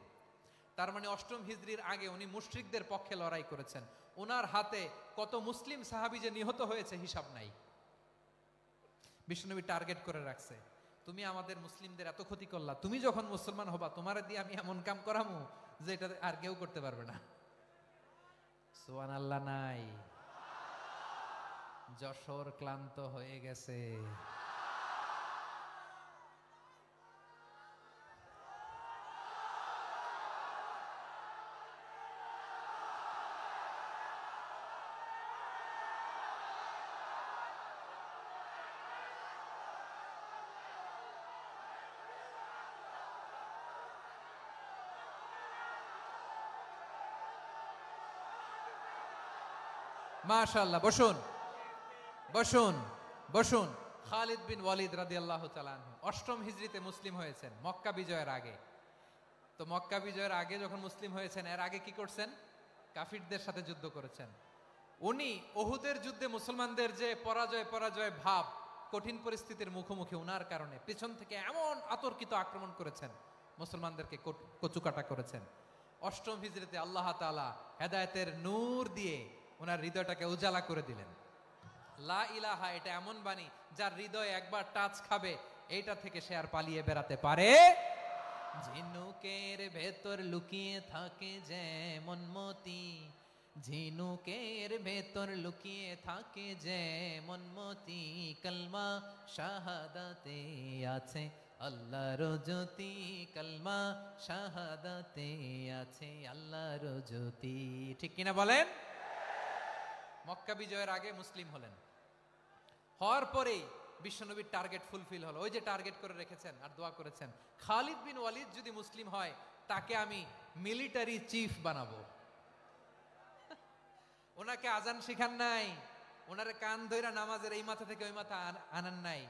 তার মানে 8ম হিজরির আগে উনি মুশরিকদের পক্ষে লড়াই করেছেন। ওনার হাতে কত মুসলিম সাহাবী যে নিহত হয়েছে হিসাব নাই। বিশ্বনবী টার্গেট করে রাখছে, তুমি আমাদের মুসলিমদের এত ক্ষতি করলা, তুমি যখন মুসলমান হবা তোমারে দিয়ে আমি এমন কাম করামু যে এটা আর কেউ করতে পারবে না। সুবহানাল্লাহ নাই? যশোর ক্লান্ত হয়ে গেছে। মাশাআল্লাহ, বসুন বসুন বসুন। খালিদ বিন ওয়ালিদ রাদিয়াল্লাহু তাআলা আনহু 8ম হিজরিতে মুসলিম হয়েছেন, মক্কা বিজয়ের আগে। তো মক্কা বিজয়ের আগে যখন মুসলিম হয়েছেন, এর আগে কি করছেন? কাফিরদের সাথে যুদ্ধ করেছেন। উনি উহুদের যুদ্ধে মুসলমানদের যে পরাজয় ভাব, কঠিন পরিস্থিতির মুখোমুখি উনার কারণে পিছন থেকে এমন আতর্কিত আক্রমণ করেছেন, মুসলমানদেরকে কচুকাটা করেছেন। 8ম হিজরিতে আল্লাহ তাআলা হেদায়েতের নূর দিয়ে ওনার হৃদয়টাকে উজালা করে দিলেন। লা ইলাহা, এটা এমন বাণী যার হৃদয় একবার টাচ খাবে, এইটা থেকে সে আর পালিয়ে বেড়াতে পারে। ঝিনুকের ভেতর লুকিয়ে থাকে যেমন মতি, ঝিনুকের ভেতর লুকিয়ে থাকে যেমন মতি, কলমা শাহাদাতে আছে আল্লাহর জ্যোতি, কলমা শাহাদাতে আছে আল্লাহর জ্যোতি। ঠিক কিনা বলেন? মক্কা বিজয়ের আগে মুসলিম হলেন, হওয়ার পরেই বিশ্বনবীর টার্গেট ফুলফিল হলো। ওই যে টার্গেট করে রেখেছেন আর দোয়া করেছেন, খালিদ বিন ওয়ালিদ যদি মুসলিম হয় তাকে আমি মিলিটারি চিফ বানাবো। ওনাকে আজান শিখান নাই, ওনারে কান ধইরা নামাজের এই মাথা থেকে ওই মাথা আনান নাই,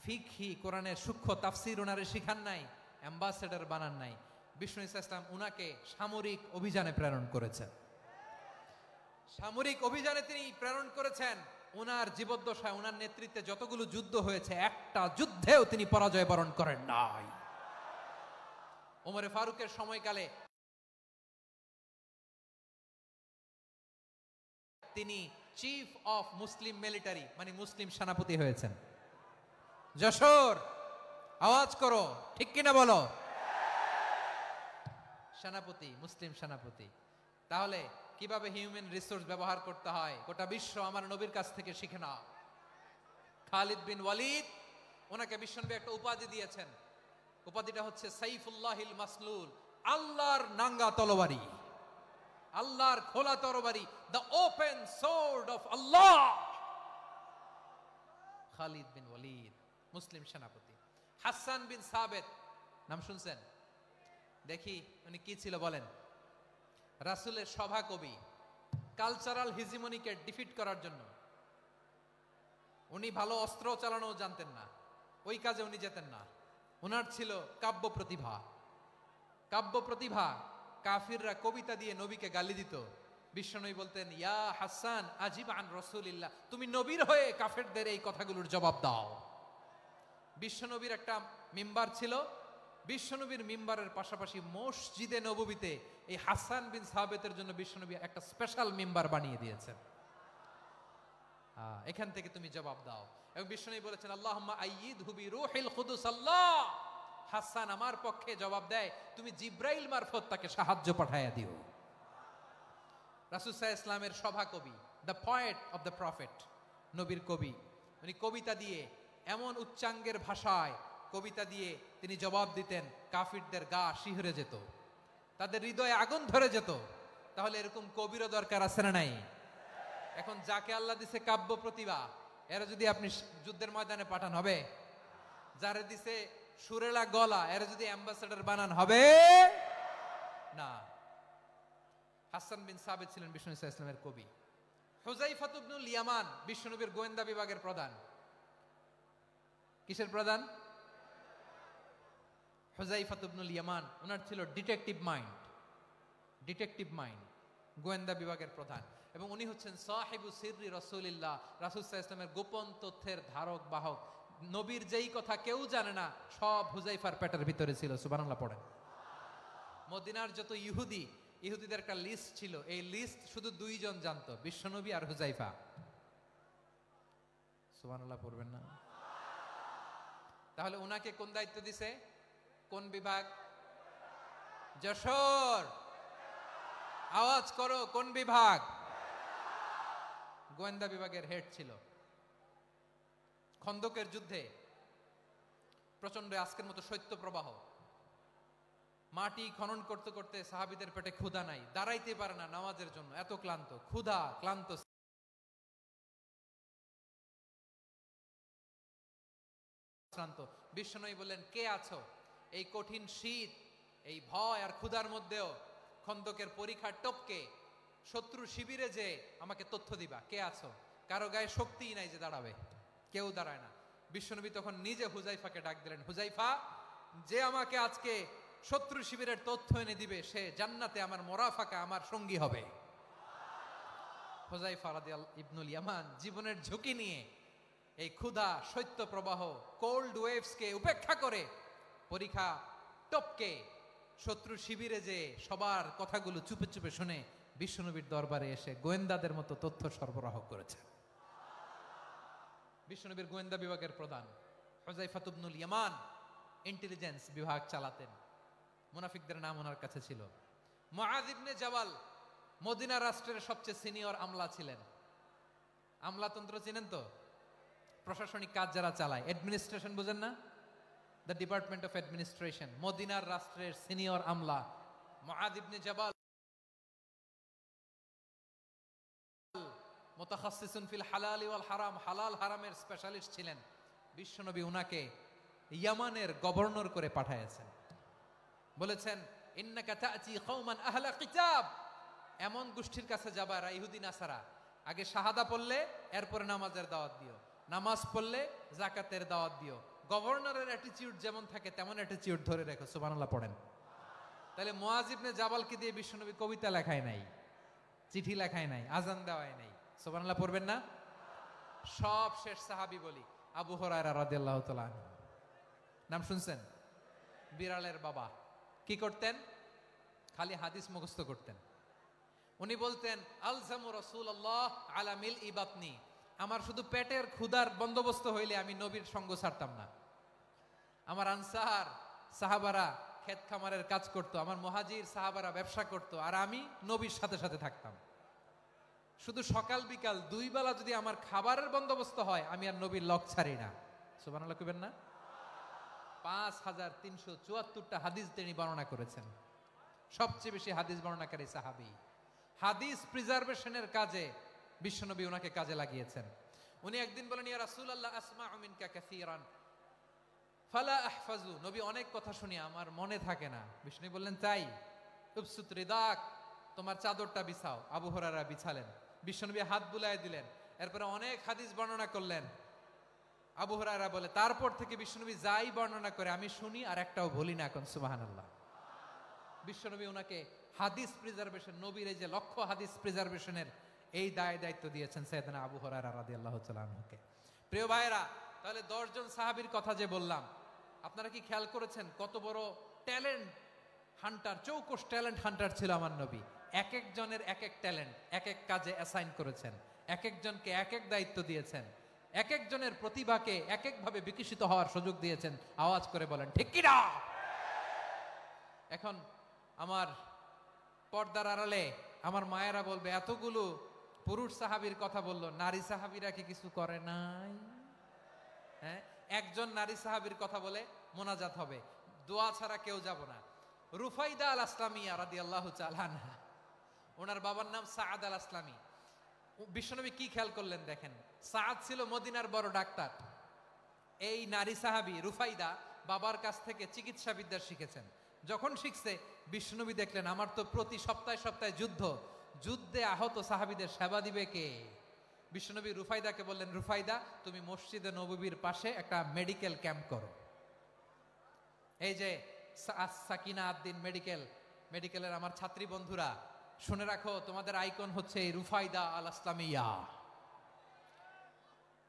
ফিকহি কোরআনের সূক্ষ্ম তাফসীর ওনারে শিখান নাই, অ্যাম্বাসেডর বানান নাই। বিষ্ণু ইসলাম উনাকে সামরিক অভিযানে প্রেরণ করেছেন। সামরিক অভিযানে তিনি প্রেরণ করেছেন। ওনার জীবদ্দশায় ওনার নেতৃত্বে যতগুলো যুদ্ধ হয়েছে, একটা যুদ্ধেও তিনি পরাজয় বরণ করেন নাই। ওমরে ফারুকের সময়কালে তিনি চিফ অফ মুসলিম মিলিটারি, মানে মুসলিম সেনাপতি হয়েছেন। যশোর আওয়াজ করো, ঠিক কিনা বলো? সেনাপতি, মুসলিম সেনাপতি। তাহলে কিভাবে হিউম্যান রিসোর্স ব্যবহার করতে হয় গোটা বিশ্ব আমার নবীর কাছ থেকে শিখে নাও। খালিদ বিন ওয়ালিদ, ওনাকে বিশ্বনবী একটা উপাধি দিয়েছেন। উপাধিটা হচ্ছে সাইফুল্লাহিল মাসলুল, আল্লাহর নাঙ্গা তরবারি, আল্লাহর খোলা তরবারি, দ্য ওপেন সোর্ড অফ আল্লাহ। খালিদ বিন ওয়ালিদ মুসলিম সেনাপতি। হাসান বিন সাবেত নাম শুনছেন? দেখি উনি কি ছিল বলেন। রাসূলের সভা কবি, কালচারাল হিজিমনিকে ডিফিট করার জন্য। উনি ভালো অস্ত্র চালানো জানতেন না, ওই কাজে উনি যেতেন না। ওনার ছিল কাব্য প্রতিভা। কাব্য প্রতিভা, কাফিররা কবিতা দিয়ে নবীকে গালি দিত। বিশ্বনবী বলতেন, ইয়া হাসান আজিব আন রাসূলিল্লাহ, তুমি নবীর হয়ে কাফেরদের এই কথাগুলোর জবাব দাও। বিশ্বনবীর একটা মিম্বার ছিল, বিশ্বনবীর মিম্বারের পাশাপাশি মসজিদে নববীতে এই হাসান বিন সাহাবেতের জন্য বিশ্বনবী একটা স্পেশাল মিম্বার বানিয়ে দিয়েছেন। এখান থেকে তুমি জবাব দাও। এবং বিশ্বনবী বলেছেন আল্লাহুম্মা আইয়িদহু বিরূহিল কুদুস। আল্লাহ, হাসান আমার পক্ষে জবাব দেয়, তুমি জিব্রাইল মারফত তাকে সাহায্য পাঠায়া দিও। রাসূল সাল্লাল্লাহু আলাইহি ওয়াসাল্লামের সভা কবি, the poet of the prophet, নবীর কবি, উনি কবিতা দিয়ে এমন উচ্চাঙ্গের ভাষায় কবিতা দিয়ে তিনি জবাব দিতেন, কাফিরদের গা শিহরে যেত, তাদের হৃদয়ে আগুন ধরে যেত। তাহলে এরকম কবিরও দরকার আছে না নাই? এখন যাকে আল্লাহ দিছে কাব্য প্রতিভা, এরা যদি আপনি যুদ্ধের ময়দানে পাঠান হবে? যারে দিছে সুরেলা গলা, এরা যদি অ্যাম্বাসেডর বানান হবে না। হাসান বিন সাবিত ছিলেন বিশ্বনবী সাল্লাল্লাহু আলাইহি ওয়াসাল্লামের কবি। হুযায়ফা ইবনুল ইয়ামান বিশ্বনবীর গোয়েন্দা বিভাগের প্রধান। কিসের প্রধান? হুযায়ফা ইবনুল ইয়ামান। ওনার ছিল ডিটেকটিভ মাইন্ড, ডিটেকটিভ মাইন্ড, গোয়েন্দা বিভাগের প্রধান। এবং উনি হচ্ছেন সাহিবু সিররি রাসূলিল্লাহ, রাসূল সাল্লাল্লাহু আলাইহি ওয়াসাল্লামের গোপন তথ্যের ধারক বাহক। নবীর যেই কথা কেউ জানে না, সব হুযায়ফার পেটের ভিতরে ছিল। সুবহানাল্লাহ পড়েন। মদিনার যত ইহুদিদের একটা লিস্ট ছিল, এই লিস্ট শুধু দুইজন জানতো, বিশ্বনবী আর হুযায়ফা। সুবহানাল্লাহ পড়বেন না? তাহলে উনাকে কোন দায়িত্ব দিছে? কোন বিভাগ? যশোর, আওয়াজ করো, কোন বিভাগ? গোয়েন্দা বিভাগের হেড ছিল। খন্দকের যুদ্ধে প্রচন্ড আজকের মতো শৈত্য প্রবাহ, মাটি খনন করতে করতে সাহাবীদের পেটে ক্ষুধা নাই, দাঁড়াইতে পারে না নামাজের জন্য, এত ক্লান্ত, ক্ষুধা ক্লান্ত। বিশ্বনবী বললেন, কে আছো এই কঠিন শীত, এই ভয় আর ক্ষুধার মধ্যেও খন্দকের পরীক্ষার টপকে শত্রু শিবিরে যে আমাকে তথ্য দিবা? কে আছো? কারো গায়ে শক্তিই নাই যে দাঁড়াবে, কেউ দাঁড়ায় না। বিশ্বনবী তখন নিজে হুযায়ফাকে ডাক দিলেন, হুযায়ফা, যে আমাকে আজকে শত্রু শিবিরের তথ্য এনে দিবে, সে জান্নাতে আমার মোরাফাকা, আমার সঙ্গী হবে। হুযায়ফা রাদিয়াল্লাহু ইবনুল ইয়ামান জীবনের ঝুঁকি নিয়ে এই ক্ষুধা, শৈত্য প্রবাহ, কোল্ড ওয়েভসকে উপেক্ষা করে পরীক্ষা টপকে শত্রু শিবিরে যে সবার কথাগুলো চুপে চুপে শুনে বিশ্বনবীর দরবারে এসে গোয়েন্দাদের মতো তথ্য সরবরাহ করেছে। বিশ্বনবীর গোয়েন্দা বিভাগের প্রধান হুযায়ফা ইবনুল ইয়ামান ইন্টেলিজেন্স বিভাগ চালাতেন। মুনাফিকদের নাম ওনার কাছে ছিল। মুআয ইবনে জাবাল মদিনা রাষ্ট্রের সবচেয়ে সিনিয়র আমলা ছিলেন। আমলাতন্ত্র চিনেন তো? প্রশাসনিক কাজ যারা চালায়, অ্যাডমিনিস্ট্রেশন বুঝেন না? The department of administration. মদিনার রাষ্ট্রের সিনিয়র আমলা মুআয ইবনে জাবাল মুতাখাসসিসুন ফিল হালাল ওয়াল হারাম, হালাল হারামের স্পেশালিস্ট ছিলেন। বিশ্বনবী উনাকে ইয়ামানের গভর্নর করে পাঠাইছেন। বলেছেন, ইন্নাকা তা'তি কওমান আহলা কিতাব, এমন গোষ্ঠীর কাছে যাবা এরা ইহুদি নাসারা, আগে শাহাদা পড়লে এরপরে নামাজের দাওয়াত দিও, নামাজ পড়লে যাকাতের দাওয়াত দিও। গভর্নরের অ্যাটিটিউড যেমন থাকে তেমন অ্যাটিটিউড ধরে রেখো। সুবহানাল্লাহ পড়েন। তাহলে মুআয ইবনে জাবালকে দিয়ে বিশ্বনবী কবিতা লেখায় নাই, চিঠি লেখায় নাই, আজান দেওয়ায় নাই। সুবহানাল্লাহ পড়বেন না? সব শেষ সাহাবী বলি আবু হুরায়রা রাদিয়াল্লাহু তাআলা আনহু। নাম শুনছেন? বিড়ালের বাবা। কি করতেন? খালি হাদিস মুখস্থ করতেন। উনি বলতেন, আলজামু রাসূলুল্লাহ আলা মিল ইবাতনি, আমার শুধু পেটের ক্ষুধার বন্দোবস্ত হইলে আমি নবীর সঙ্গ ছাড়তাম না। আমার আনসার সাহাবারা ক্ষেত খামারের কাজ করতো, আমার মুহাজির সাহাবারা ব্যবসা করতো, আর আমি নবীর সাথে সাথে থাকতাম। শুধু সকাল বিকাল দুই বেলা যদি আমার খাবারের বন্দোবস্ত হয়, আমি আর নবীর লক ছাড়ি না। সুবহানাল্লাহ কইবেন না? 5374টা হাদিস তিনি বর্ণনা করেছেন। সবচেয়ে বেশি হাদিস বর্ণনাকারী সাহাবী। হাদিস প্রিজার্ভেশনের কাজে বিশ্বনবী ওনাকে কাজে লাগিয়েছেন। উনি একদিন বলেন, ইয়া রাসূলুল্লাহ আসমাউ মিনকা কাসীরান ফালা আহফাজু, নবী অনেক কথা শুনি আমার মনে থাকে না। বিষ্ণু বললেন, তাই? উবসুত রিদাক, তোমার চাদরটা বিছাও। আবু হুরায়রা বিছালেন, বিশ্বনবী হাত বুলায় দিলেন, এরপরে অনেক হাদিস বর্ণনা করলেন। আবু হুরায়রা বলে, তারপর থেকে বিশ্বনবী যাই বর্ণনা করে আমি শুনি আর একটাও ভুলি না এখন। সুবহানাল্লাহ। বিশ্বনবী ওনাকে হাদিস প্রিজার্ভেশন, নবীর এই যে লক্ষ্য হাদিস প্রিজার্ভেশনের এই দায় দায়িত্ব দিয়েছেন সাইয়েদনা আবু হুরায়রা রাদিয়াল্লাহু তাআলা আনহুকে। প্রিয় ভাইরা, তাহলে 10 জন সাহাবীর কথা যে বললাম, আপনারা কি খেয়াল করেছেন কত বড় ট্যালেন্ট হান্টার, চৌকস ট্যালেন্ট হান্টার ছিল আমার নবী। এক একজনের এক এক ট্যালেন্ট, এক এক কাজে অ্যাসাইন করেছেন, এক একজনকে এক এক দায়িত্ব দিয়েছেন, এক একজনের প্রতিভাকে এক একভাবে বিকশিত হওয়ার সুযোগ দিয়েছেন। আওয়াজ করে বলেন ঠিক কি না? এখন আমার পর্দার আড়ালে আমার মায়েরা বলবে, এতগুলো পুরুষ সাহাবীর কথা বললো, নারী সাহাবীরা কি কিছু করে নাই? হ্যাঁ, একজন নারী সাহাবীর কথা বলে মোনাজাত হবে, দোয়া ছাড়া কেউ যাব না। রুফাইদা আল আসলামিয়া রাদিয়াল্লাহু তাআলা আনহা, ওনার বাবার নাম সাআদ আল আসলামি। বিশ্বনবী কি খেয়াল করলেন দেখেন, সাআদ ছিল মদিনার বড় ডাক্তার। এই নারী সাহাবী রুফাইদা বাবার কাছ থেকে চিকিৎসা বিদ্যা শিখেছেন। যখন শিখছে, বিশ্বনবী দেখলেন আমার তো প্রতি সপ্তাহে সপ্তাহে যুদ্ধে আহত সাহাবীদের সেবা দিবে কে? বিশ্বনবী রুফাইদাকে বললেন, রুফাইদা তুমি মসজিদে নববীর পাশে একটা মেডিকেল ক্যাম্প করো। এই যে সাকিনা আদ্দিন মেডিকেলের আমার ছাত্রী বন্ধুরা, শুনে রাখো, তোমাদের আইকন হচ্ছে রুফাইদা আল আসলামিয়া।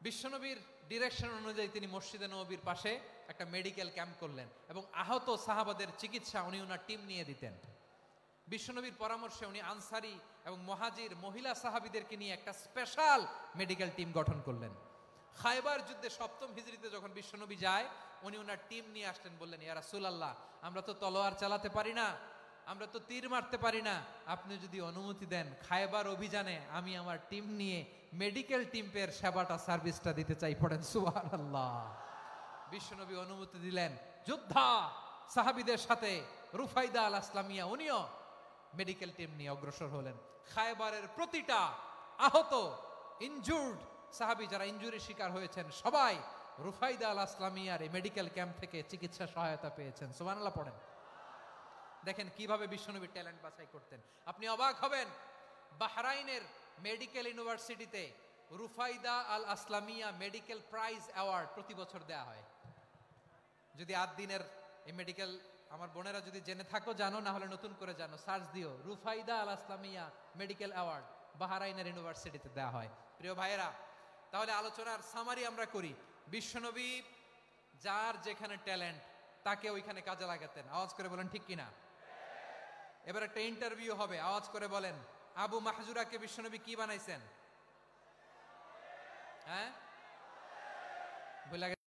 বিশ্বনবীর ডিরেকশন অনুযায়ী তিনি মসজিদে নববীর পাশে একটা মেডিকেল ক্যাম্প করলেন এবং আহত সাহাবাদের চিকিৎসা উনি ওনার টিম নিয়ে দিতেন। বিশ্বনবীর পরামর্শে উনি আনসারি এবং মুহাজির মহিলা সাহাবীদেরকে নিয়ে একটা স্পেশাল মেডিকেল টিম গঠন করলেন। খায়বার যুদ্ধে 7ম হিজরিতে যখন বিশ্বনবী যায়, উনি ওনার টিম নিয়ে আসলেন, বললেন, ইয়া রাসূলুল্লাহ, আমরা তো তলোয়ার চালাতে পারি না, আমরা তো তীর মারতে পারি না, আপনি যদি অনুমতি দেন খায়বার অভিযানে আমি আমার টিম নিয়ে মেডিকেল টিমের সেবাটা সার্ভিসটা দিতে চাই। পড়েন সুবহানাল্লাহ। বিশ্বনবী অনুমতি দিলেন, যোদ্ধা সাহাবীদের সাথে রুফাইদা আল আসলামিয়া উনিও মেডিকেল টিম নিয়ে অগ্রসর হলেন। খায়বারের প্রতিটা আহত ইনজুর্ড সাহাবী যারা ইনজুরির শিকার হয়েছেন, সবাই রুফাইদা আল আসলামিয়ার এই মেডিকেল ক্যাম্প থেকে চিকিৎসা সহায়তা পেয়েছেন। সুবহানাল্লাহ পড়েন। দেখেন কিভাবে বিশ্বনবী ট্যালেন্ট বাছাই করতেন। আপনি অবাক হবেন, বাহরাইনের মেডিকেল ইউনিভার্সিটিতে রুফাইদা আল আসলামিয়া মেডিকেল প্রাইজ অ্যাওয়ার্ড প্রতি বছর দেয়া হয়। যদি দিনের এই মেডিকেল, আমার বোনেরা যদি জেনে থাকো জানো, না হলে নতুন করে জানো, সার্চ দিও, রুফাইদা আল আসলামিয়া মেডিকেল অ্যাওয়ার্ড বাহরাইনের ইউনিভার্সিটিতে দেয়া হয়। প্রিয় ভাইয়েরা, তাহলে আলোচনার সামারি আমরা করি। বিশ্বনবী যার যেখানে ট্যালেন্ট তাকে ওইখানে কাজে লাগাতেন। আওয়াজ করে বলেন ঠিক কিনা? এবার একটা ইন্টারভিউ হবে, আওয়াজ করে বলেন, আবু মাহজুরাকে বিশ্বনবী কি বানাইছেন? হ্যাঁ, ভুলে গেছে।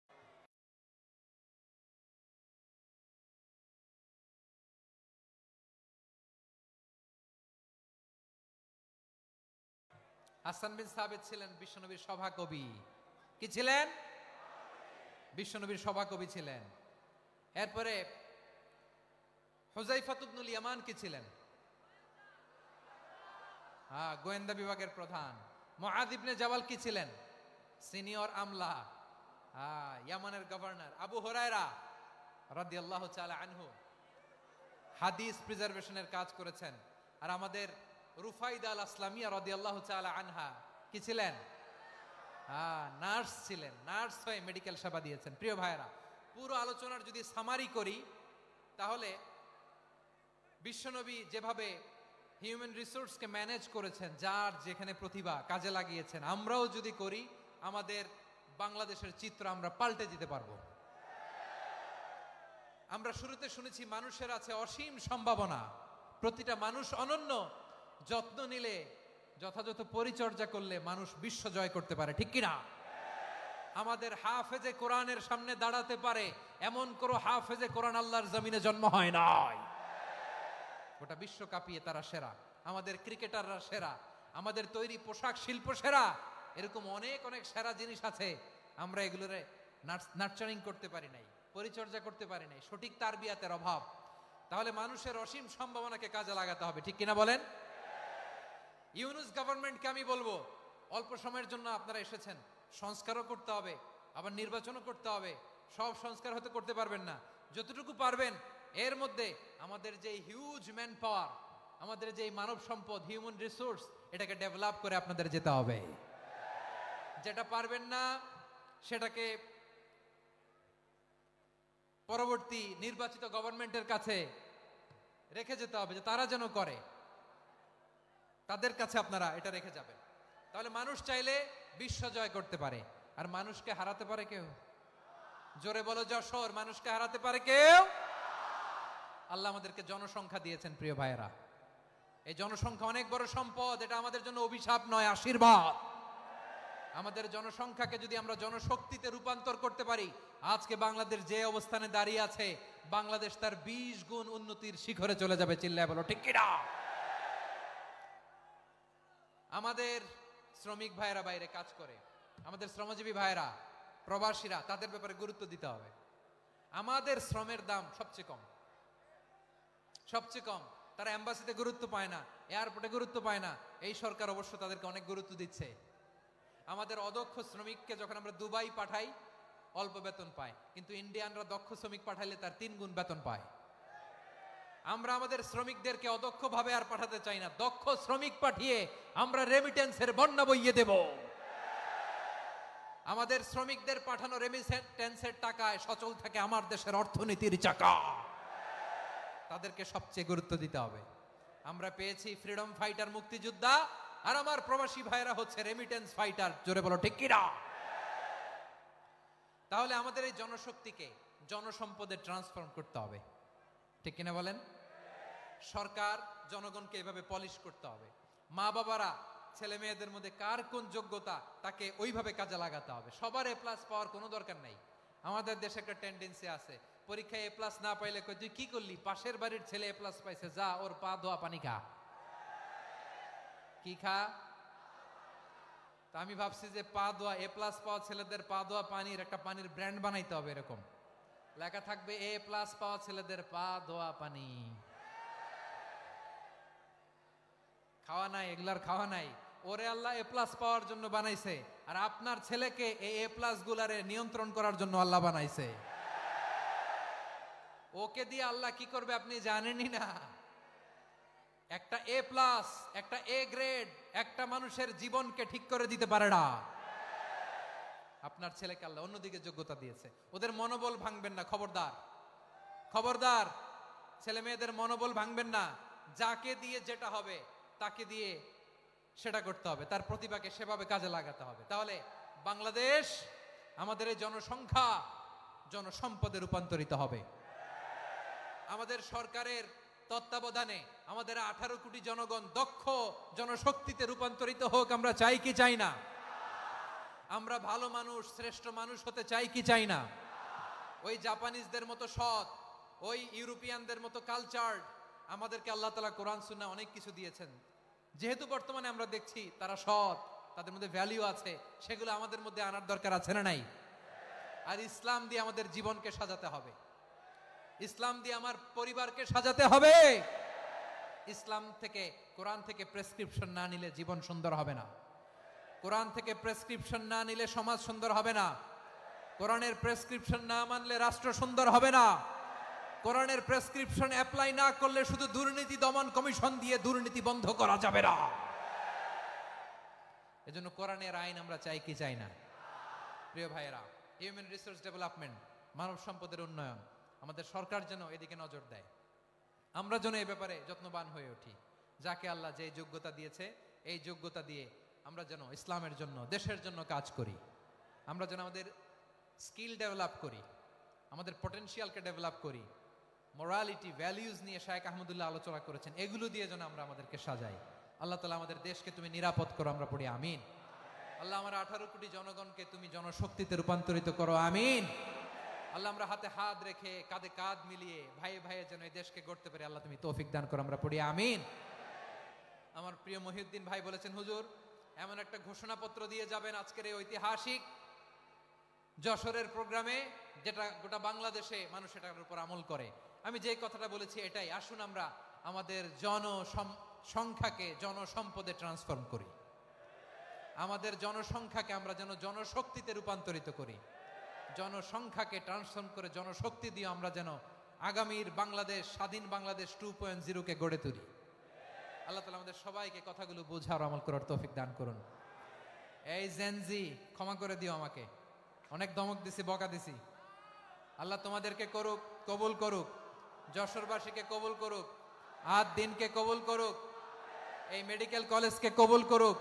হাসান বিন সাবিত ছিলেন বিশ্বনবীর সভাকবি। কি ছিলেন? বিশ্বনবীর সভাকবি ছিলেন। এরপরে হুযায়ফা ইবনুল ইয়ামান কি ছিলেন? হ্যাঁ, গোয়েন্দা বিভাগের প্রধান। মুআয ইবনে জাবাল কি ছিলেন? সিনিয়র আমলা, ইয়ামানের গভর্নর। আবু হুরায়রা রাদিয়াল্লাহু তাআলা আনহু হাদিস প্রিজার্ভেশনের কাজ করেছেন। আর আমাদের রুফাইদা আল আসলামিয়া রাদিয়াল্লাহু তাআলা আনহা কি ছিলেন? নার্স ছিলেন। নার্স হয়ে মেডিকেল সেবা দিয়েছেন। প্রিয় ভাইয়েরা, পুরো আলোচনার যদি সামারি করি, তাহলে বিশ্বনবী যেভাবে হিউম্যান রিসোর্সকে ম্যানেজ করেছেন, যার যেখানে প্রতিভা কাজে লাগিয়েছেন, আমরাও যদি করি, আমাদের বাংলাদেশের চিত্র আমরা পাল্টে দিতে পারবো। আমরা শুরুতে শুনেছি মানুষের আছে অসীম সম্ভাবনা, প্রতিটা মানুষ অনন্য, যত্ন নিলে, যথাযথ পরিচর্যা করলে মানুষ বিশ্ব জয় করতে পারে। ঠিক কিনা? আমাদের হাফেজে কোরআনের সামনে দাঁড়াতে পারে এমন কোন হাফেজে কোরআন আল্লাহর জমিনে জন্ম হয় নাই। গোটা বিশ্ব কাঁপিয়ে তারা সেরা, আমাদের ক্রিকেটাররা সেরা, আমাদের তৈরি পোশাক শিল্প সেরা। এরকম অনেক অনেক সেরা জিনিস আছে, আমরা এগুলোরে নার্চারিং করতে পারি নাই, পরিচর্যা করতে পারি নাই, সঠিক তারবিয়াতের অভাব। তাহলে মানুষের অসীম সম্ভাবনাকে কাজে লাগাতে হবে। ঠিক কিনা বলেন? ইউনুস গভর্নমেন্টকে আমি বলবো, অল্প সময়ের জন্য আপনারা এসেছেন, সংস্কারও করতে হবে, আবার নির্বাচনও করতে হবে। সব সংস্কার হয়তো করতে পারবেন না, যতটুকু পারবেন এর মধ্যে আমাদের যে হিউজ ম্যান পাওয়ার, আমাদের যে মানব সম্পদ, হিউম্যান রিসোর্স, এটাকে ডেভেলপ করে আপনাদের যেতে হবে। যেটা পারবেন না সেটাকে পরবর্তী নির্বাচিত গভর্নমেন্টের কাছে রেখে যেতে হবে, যে তারা যেন করে, তাদের কাছে আপনারা এটা রেখে যাবেন। তাহলে মানুষ চাইলে বিশ্ব জয় করতে পারে। আর মানুষকে হারাতে পারে কেউ? জোরে বলো যশোর, মানুষকে হারাতে পারে কেউ? আল্লাহ আমাদেরকে জনসংখ্যা দিয়েছেন প্রিয় ভাইয়েরা। এই জনসংখ্যা অনেক বড় সম্পদ, এটা আমাদের জন্য অভিশাপ নয়, আশীর্বাদ। আমাদের জনসংখ্যাকে যদি আমরা জনশক্তিতে রূপান্তর করতে পারি, আজকে বাংলাদেশ যে অবস্থানে দাঁড়িয়ে আছে, বাংলাদেশ তার 20 গুণ উন্নতির শিখরে চলে যাবে। চিল্লায় বলো ঠিক কিনা? আমাদের শ্রমিক ভাইয়েরা বাইরে কাজ করে, আমাদের শ্রমজীবী ভাইয়েরা, প্রবাসীরা, তাদের ব্যাপারে গুরুত্ব দিতে হবে। আমাদের শ্রমের দাম সবচেয়ে কম, সবচেয়ে কম। তারা এম্বাসিতে গুরুত্ব পায় না, এয়ারপোর্টে গুরুত্ব পায় না। এই সরকার অবশ্য তাদেরকে অনেক গুরুত্ব দিচ্ছে। আমাদের অদক্ষ শ্রমিককে যখন আমরা দুবাই পাঠাই, অল্প বেতন পায়, কিন্তু ইন্ডিয়ানরা দক্ষ শ্রমিক পাঠাইলে তার 3 গুণ বেতন পায়। আমরা আমাদের শ্রমিকদেরকে অদক্ষ ভাবে আর পাঠাতে চাই না, দক্ষ শ্রমিক পাঠিয়ে আমরা রেমিটেন্সের বন্যা বইয়ে দেব। আমাদের শ্রমিকদের পাঠানো রেমিটেন্সের টাকায় সচল থাকে আমার দেশের অর্থনীতির চাকা। তাদেরকে সবচেয়ে গুরুত্ব দিতে হবে। আমরা পেয়েছি ফ্রিডম ফাইটার, মুক্তিযোদ্ধা, আর আমার প্রবাসী ভাইরা হচ্ছে রেমিটেন্স ফাইটার। জোরে বলো ঠিক কিনা? তাহলে আমাদের এই জনশক্তিকে জনসম্পদে ট্রান্সফর্ম করতে হবে, ঠিক কিনা বলেন? সরকার জনগণকে এভাবে পলিশ করতে হবে। মা বাবারা ছেলে মেয়েদের মধ্যে কার কোন যোগ্যতা তাকে ওইভাবে কাজে লাগাতে হবে। সবার এ প্লাস পাওয়ার কোনো দরকার নাই। আমাদের দেশে একটা টেন্ডেন্সি আছে, পরীক্ষায় এ প্লাস না পাইলে কই তুই কি করলি, পাশের বাড়ির ছেলে এ প্লাস পাইছে, যা ওর পা ধোয়া পানি খা। কি খা? তা আমি ভাবছি যে পা ধোয়া, এ প্লাস পাওয়া ছেলেদের পা ধোয়া পানির একটা পানির ব্র্যান্ড বানাইতে হবে। এরকম লেখা থাকবে, এ প্লাস পাওয়া ছেলেদের পা ধোয়া পানি। খাওয়া নাই, এগুলার খাওয়া নাই। ওরে আল্লাহ এ প্লাস পাওয়ার জন্য বানাইছে, আর আপনার ছেলেকে এই এ প্লাস গুলারে নিয়ন্ত্রণ করার জন্য আল্লাহ বানাইছে। ওকে দিয়ে আল্লাহ কি করবে আপনি জানেনই না। একটা এ প্লাস, একটা এ গ্রেড একটা মানুষের জীবনকে ঠিক করে দিতে পারে না। আপনার ছেলেকে আল্লাহ অন্যদিকে যোগ্যতা দিয়েছে। ওদের মনোবল ভাঙবেন না, খবরদার, খবরদার। ছেলে মেয়েদের মনোবল ভাঙবেন না। যাকে দিয়ে যেটা হবে তাকে দিয়ে সেটা করতে হবে, তার প্রতিভাকে সেভাবে কাজে লাগাতে হবে। তাহলে বাংলাদেশ, আমাদের এই জনসংখ্যা জনসম্পদে রূপান্তরিত হবে। আমাদের সরকারের তত্ত্বাবধানে আমাদের 18 কোটি জনগণ দক্ষ জনশক্তিতে রূপান্তরিত হোক, আমরা চাই কি চাই না? আমরা ভালো মানুষ, শ্রেষ্ঠ মানুষ হতে চাই কি চাই না? ওই জাপানিজদের মতো সৎ, ওই ইউরোপিয়ানদের মতো কালচার্ড। আমাদেরকে আল্লাহ তাআলা কোরআন সুন্নাহ অনেক কিছু দিয়েছেন। যেহেতু বর্তমানে আমরা দেখছি তারা সৎ, তাদের মধ্যে ভ্যালু আছে, সেগুলো আমাদের মধ্যে আনার দরকার আছে না নাই? আর ইসলাম দিয়ে আমাদের জীবনকে সাজাতে হবে, ইসলাম দিয়ে আমার পরিবারকে সাজাতে হবে। ইসলাম থেকে, কোরআন থেকে প্রেসক্রিপশন না নিলে জীবন সুন্দর হবে না। কোরআন থেকে প্রেসক্রিপশন না নিলে সমাজ সুন্দর হবে না। কোরআনের প্রেসক্রিপশন না মানলে রাষ্ট্র সুন্দর হবে না। কোরআনের প্রেসক্রিপশন অ্যাপ্লাই না করলে শুধু দুর্নীতি দমন কমিশন দিয়ে দুর্নীতি বন্ধ করা যাবে না। এজন্য কোরআনের আইন আমরা চাই কি চাই না? প্রিয় ভাইয়েরা, হিউম্যান রিসোর্স ডেভেলপমেন্ট, মানব সম্পদের উন্নয়ন, আমাদের সরকার যেন এদিকে নজর দেয়। আমরা যেন এই ব্যাপারে যত্নবান হয়ে উঠি। যাকে আল্লাহ যে যোগ্যতা দিয়েছে, এই যোগ্যতা দিয়ে আমরা যেন ইসলামের জন্য, দেশের জন্য কাজ করি। আমরা যেন আমাদের স্কিল ডেভেলপ করি, আমাদের পটেনশিয়ালকে ডেভেলপ করি। মোরালিটি, ভ্যালিউজ নিয়ে শায়েখ আহমদুল্লাহ আলোচনা করেছেন, এগুলো দিয়ে যেন আমরা আমাদেরকে সাজাই। আল্লাহ তাআলা আমাদের দেশকে তুমি নিরাপদ করো, আমরা পড়ি আমিন। আল্লাহ আমার 18 কোটি জনগণকে তুমি জনশক্তিতে রূপান্তরিত করো, আমিন। আল্লাহ আমরা হাতে হাত রেখে, কাঁধে কাঁধ মিলিয়ে, ভাইয়ে ভাইয়ে যেন এই দেশকে গড়তে পারি, আল্লাহ তুমি তৌফিক দান করো, আমরা পড়ি আমিন। আমার প্রিয় মহিউদ্দিন ভাই বলেছেন, হুজুর এমন একটা ঘোষণাপত্র দিয়ে যাবেন আজকের এই ঐতিহাসিক যশোরের প্রোগ্রামে, যেটা গোটা বাংলাদেশে মানুষ এটার উপর আমল করে। আমি যে কথাটা বলেছি এটাই, আসুন আমরা আমাদের জনসংখ্যাকে জনসম্পদে ট্রান্সফর্ম করি। আমাদের জনসংখ্যাকে আমরা যেন জনশক্তিতে রূপান্তরিত করি। জনসংখ্যাকে ট্রান্সফর্ম করে জনশক্তি দিয়ে আমরা যেন আগামীর বাংলাদেশ, স্বাধীন বাংলাদেশ 2.0 কে গড়ে তুলি। আল্লাহ তাআলা আমাদের সবাইকে কথাগুলো বোঝার, আমল করার তৌফিক দান করুন। এই জেনজি, ক্ষমা করে দিও আমাকে, অনেক ধমক দিছি, বকা দিছি। আল্লাহ তোমাদেরকে করুক, কবুল করুক, যশোরবাসীকে কবুল করুক, আদ দিনকে কবুল করুক, এই মেডিকেল কলেজকে কবুল করুক,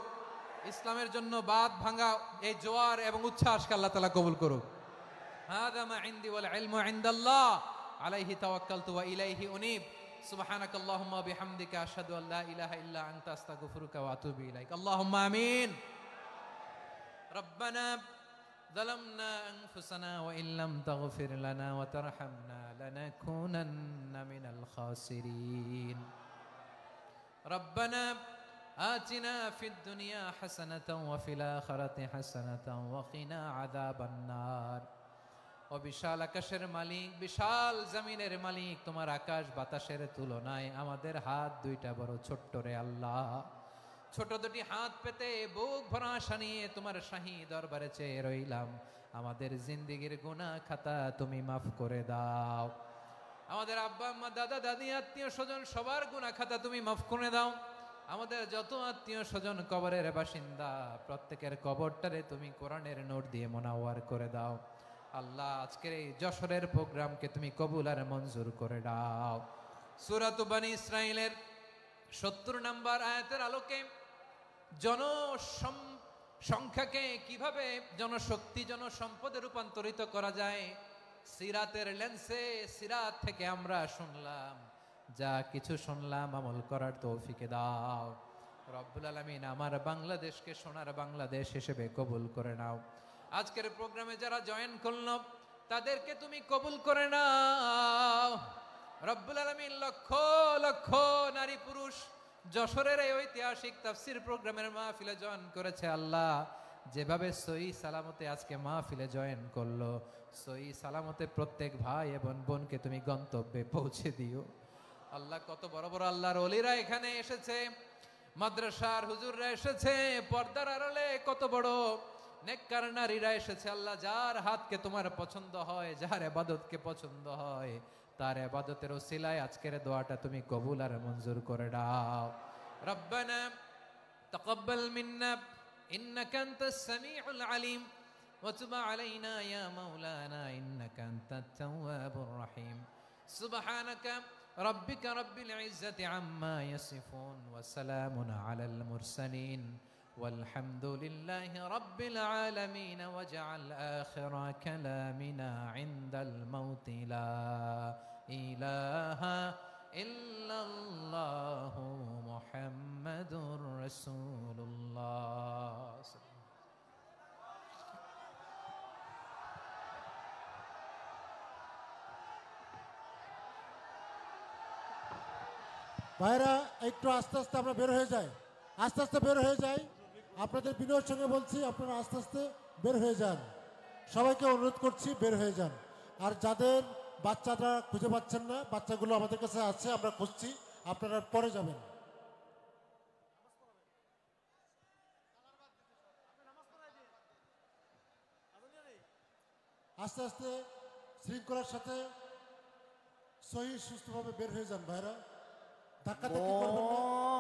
ইসলামের জন্য বাদ ভাঙা এই জোয়ার এবং উচ্ছ্বাসকে আল্লাহ তাআলা কবুল করুক। হাদা মা ইনদি ওয়াল ইলমু ইনদাল্লাহ আলাইহি তাওয়াক্কালতু ওয়া ইলাইহি উনীব। সুবহানাকাল্লাহুম্মা বিহামদিকা আশহাদু আল লা ইলাহা ইল্লা আনতা আস্তাগফিরুকা ওয়া আতুবু ইলাইক। আল্লাহুম্মা আমিন। রব্বানা ظلمنا أنفسنا وإن لم تغفر لنا وترحمنا لنكونن من الخاسرين. ربنا آتنا في الدنيا حسنة وفي الآخرة حسنة وقنا عذاب النار. ও বিশাল আকাশের মালিক, বিশাল জমিনের মালিক, তোমার আকাশ বাতাসের তুলনায় আমাদের হাত দুইটা বড় ছোট্ট রে আল্লাহ। ছোট দুটি হাত পেতে বুক ভরা আশা নিয়ে তোমার শাহী দরবারে চেয়ে রইলাম। আমাদের জিন্দেগির গুনাহ খাতা তুমি মাফ করে দাও। আমাদের আব্বা আম্মা দাদা দাদি আত্মীয় স্বজন সবার গুনাহ খাতা তুমি মাফ করে দাও। আমাদের যত আত্মীয় স্বজন কবরের বাসিন্দা প্রত্যেকের কবরটারে তুমি কোরআনের নূর দিয়ে মুনাওয়ার করে দাও। আল্লাহ আজকের এই যশোরের প্রোগ্রামকে তুমি কবুল আর মঞ্জুর করে দাও। সূরা বনী ইসরাঈলের 70 নম্বর আয়াতের আলোকে জনসংখ্যাকে কিভাবে জনশক্তি জনসম্পদে রূপান্তরিত করা যায়, সিরাতের লেন্সে সিরাত থেকে আমরা শুনলাম। যা কিছু শুনলাম আমল করার তৌফিকে দাও রব্বুল আলামিন। আমার বাংলাদেশকে সোনার বাংলাদেশ হিসেবে কবুল করে নাও। আজকের প্রোগ্রামে যারা জয়েন করল তাদেরকে তুমি কবুল করে নাও রব্বুল আলামিন। লক্ষ লক্ষ নারী পুরুষ যশোরের এই ঐতিহাসিক তাফসীর প্রোগ্রামের মাহফিলে জয়েন করেছে আল্লাহ। যেভাবে সহি সালামতে আজকে মাহফিলে জয়েন করলো, সহি সালামতে প্রত্যেক ভাই এবং বোনকে তুমি গন্তব্যে পৌঁছে দিও আল্লাহ। কত বড় বড় আল্লাহর ওলিরা এখানে এসেছে, মাদ্রাসার হুজুররা এসেছে, পর্দার আড়ালে কত বড় নেককার নারীরা এসেছে আল্লাহ। যার হাতকে তোমার পছন্দ হয়, যার ইবাদতকে পছন্দ হয়, তার ইবাদতের ওসিলায় আজকের দোয়াটা তুমি কবুল আর মঞ্জুর করে দাও। রব্বানা তাকাব্বাল মিন্না ইন্নাকা আনতাস সামিউল আলিম ওয়া তুব আলাইনা ইয়া মাওলানা ইন্নাকা আনতাত তাওয়াবুর রহিম। সুবহানাকা রাব্বিকা রাব্বিল ইজ্জাতি আম্মা ইয়াসিফুন ওয়া সালামুন আলাল মুরসালিন والحمد لله رب العالمين. واجعل آخر كلامنا عند الموت لا إله إلا الله محمد رسول الله. ভাইরা একটু আস্তে আস্তে আমরা বের হয়ে যাই, আস্তে আস্তে বের হয়ে যাই। আপনাদের বিনয়ের সঙ্গে বলছি আপনারা আস্তে আস্তে বের হয়ে যান। সবাইকে অনুরোধ করছি বের হয়ে যান। আর যাদের বাচ্চারা খুঁজে পাচ্ছেন না, বাচ্চাগুলো আমাদের কাছে আছে, আমরা খুঁজছি, আপনারা পরে যাবেন। আস্তে আস্তে শৃঙ্খলার সাথে সহি সুস্থভাবে বের হয়ে যান ভাইরা, ধাক্কা ধাক্কি করবেন না।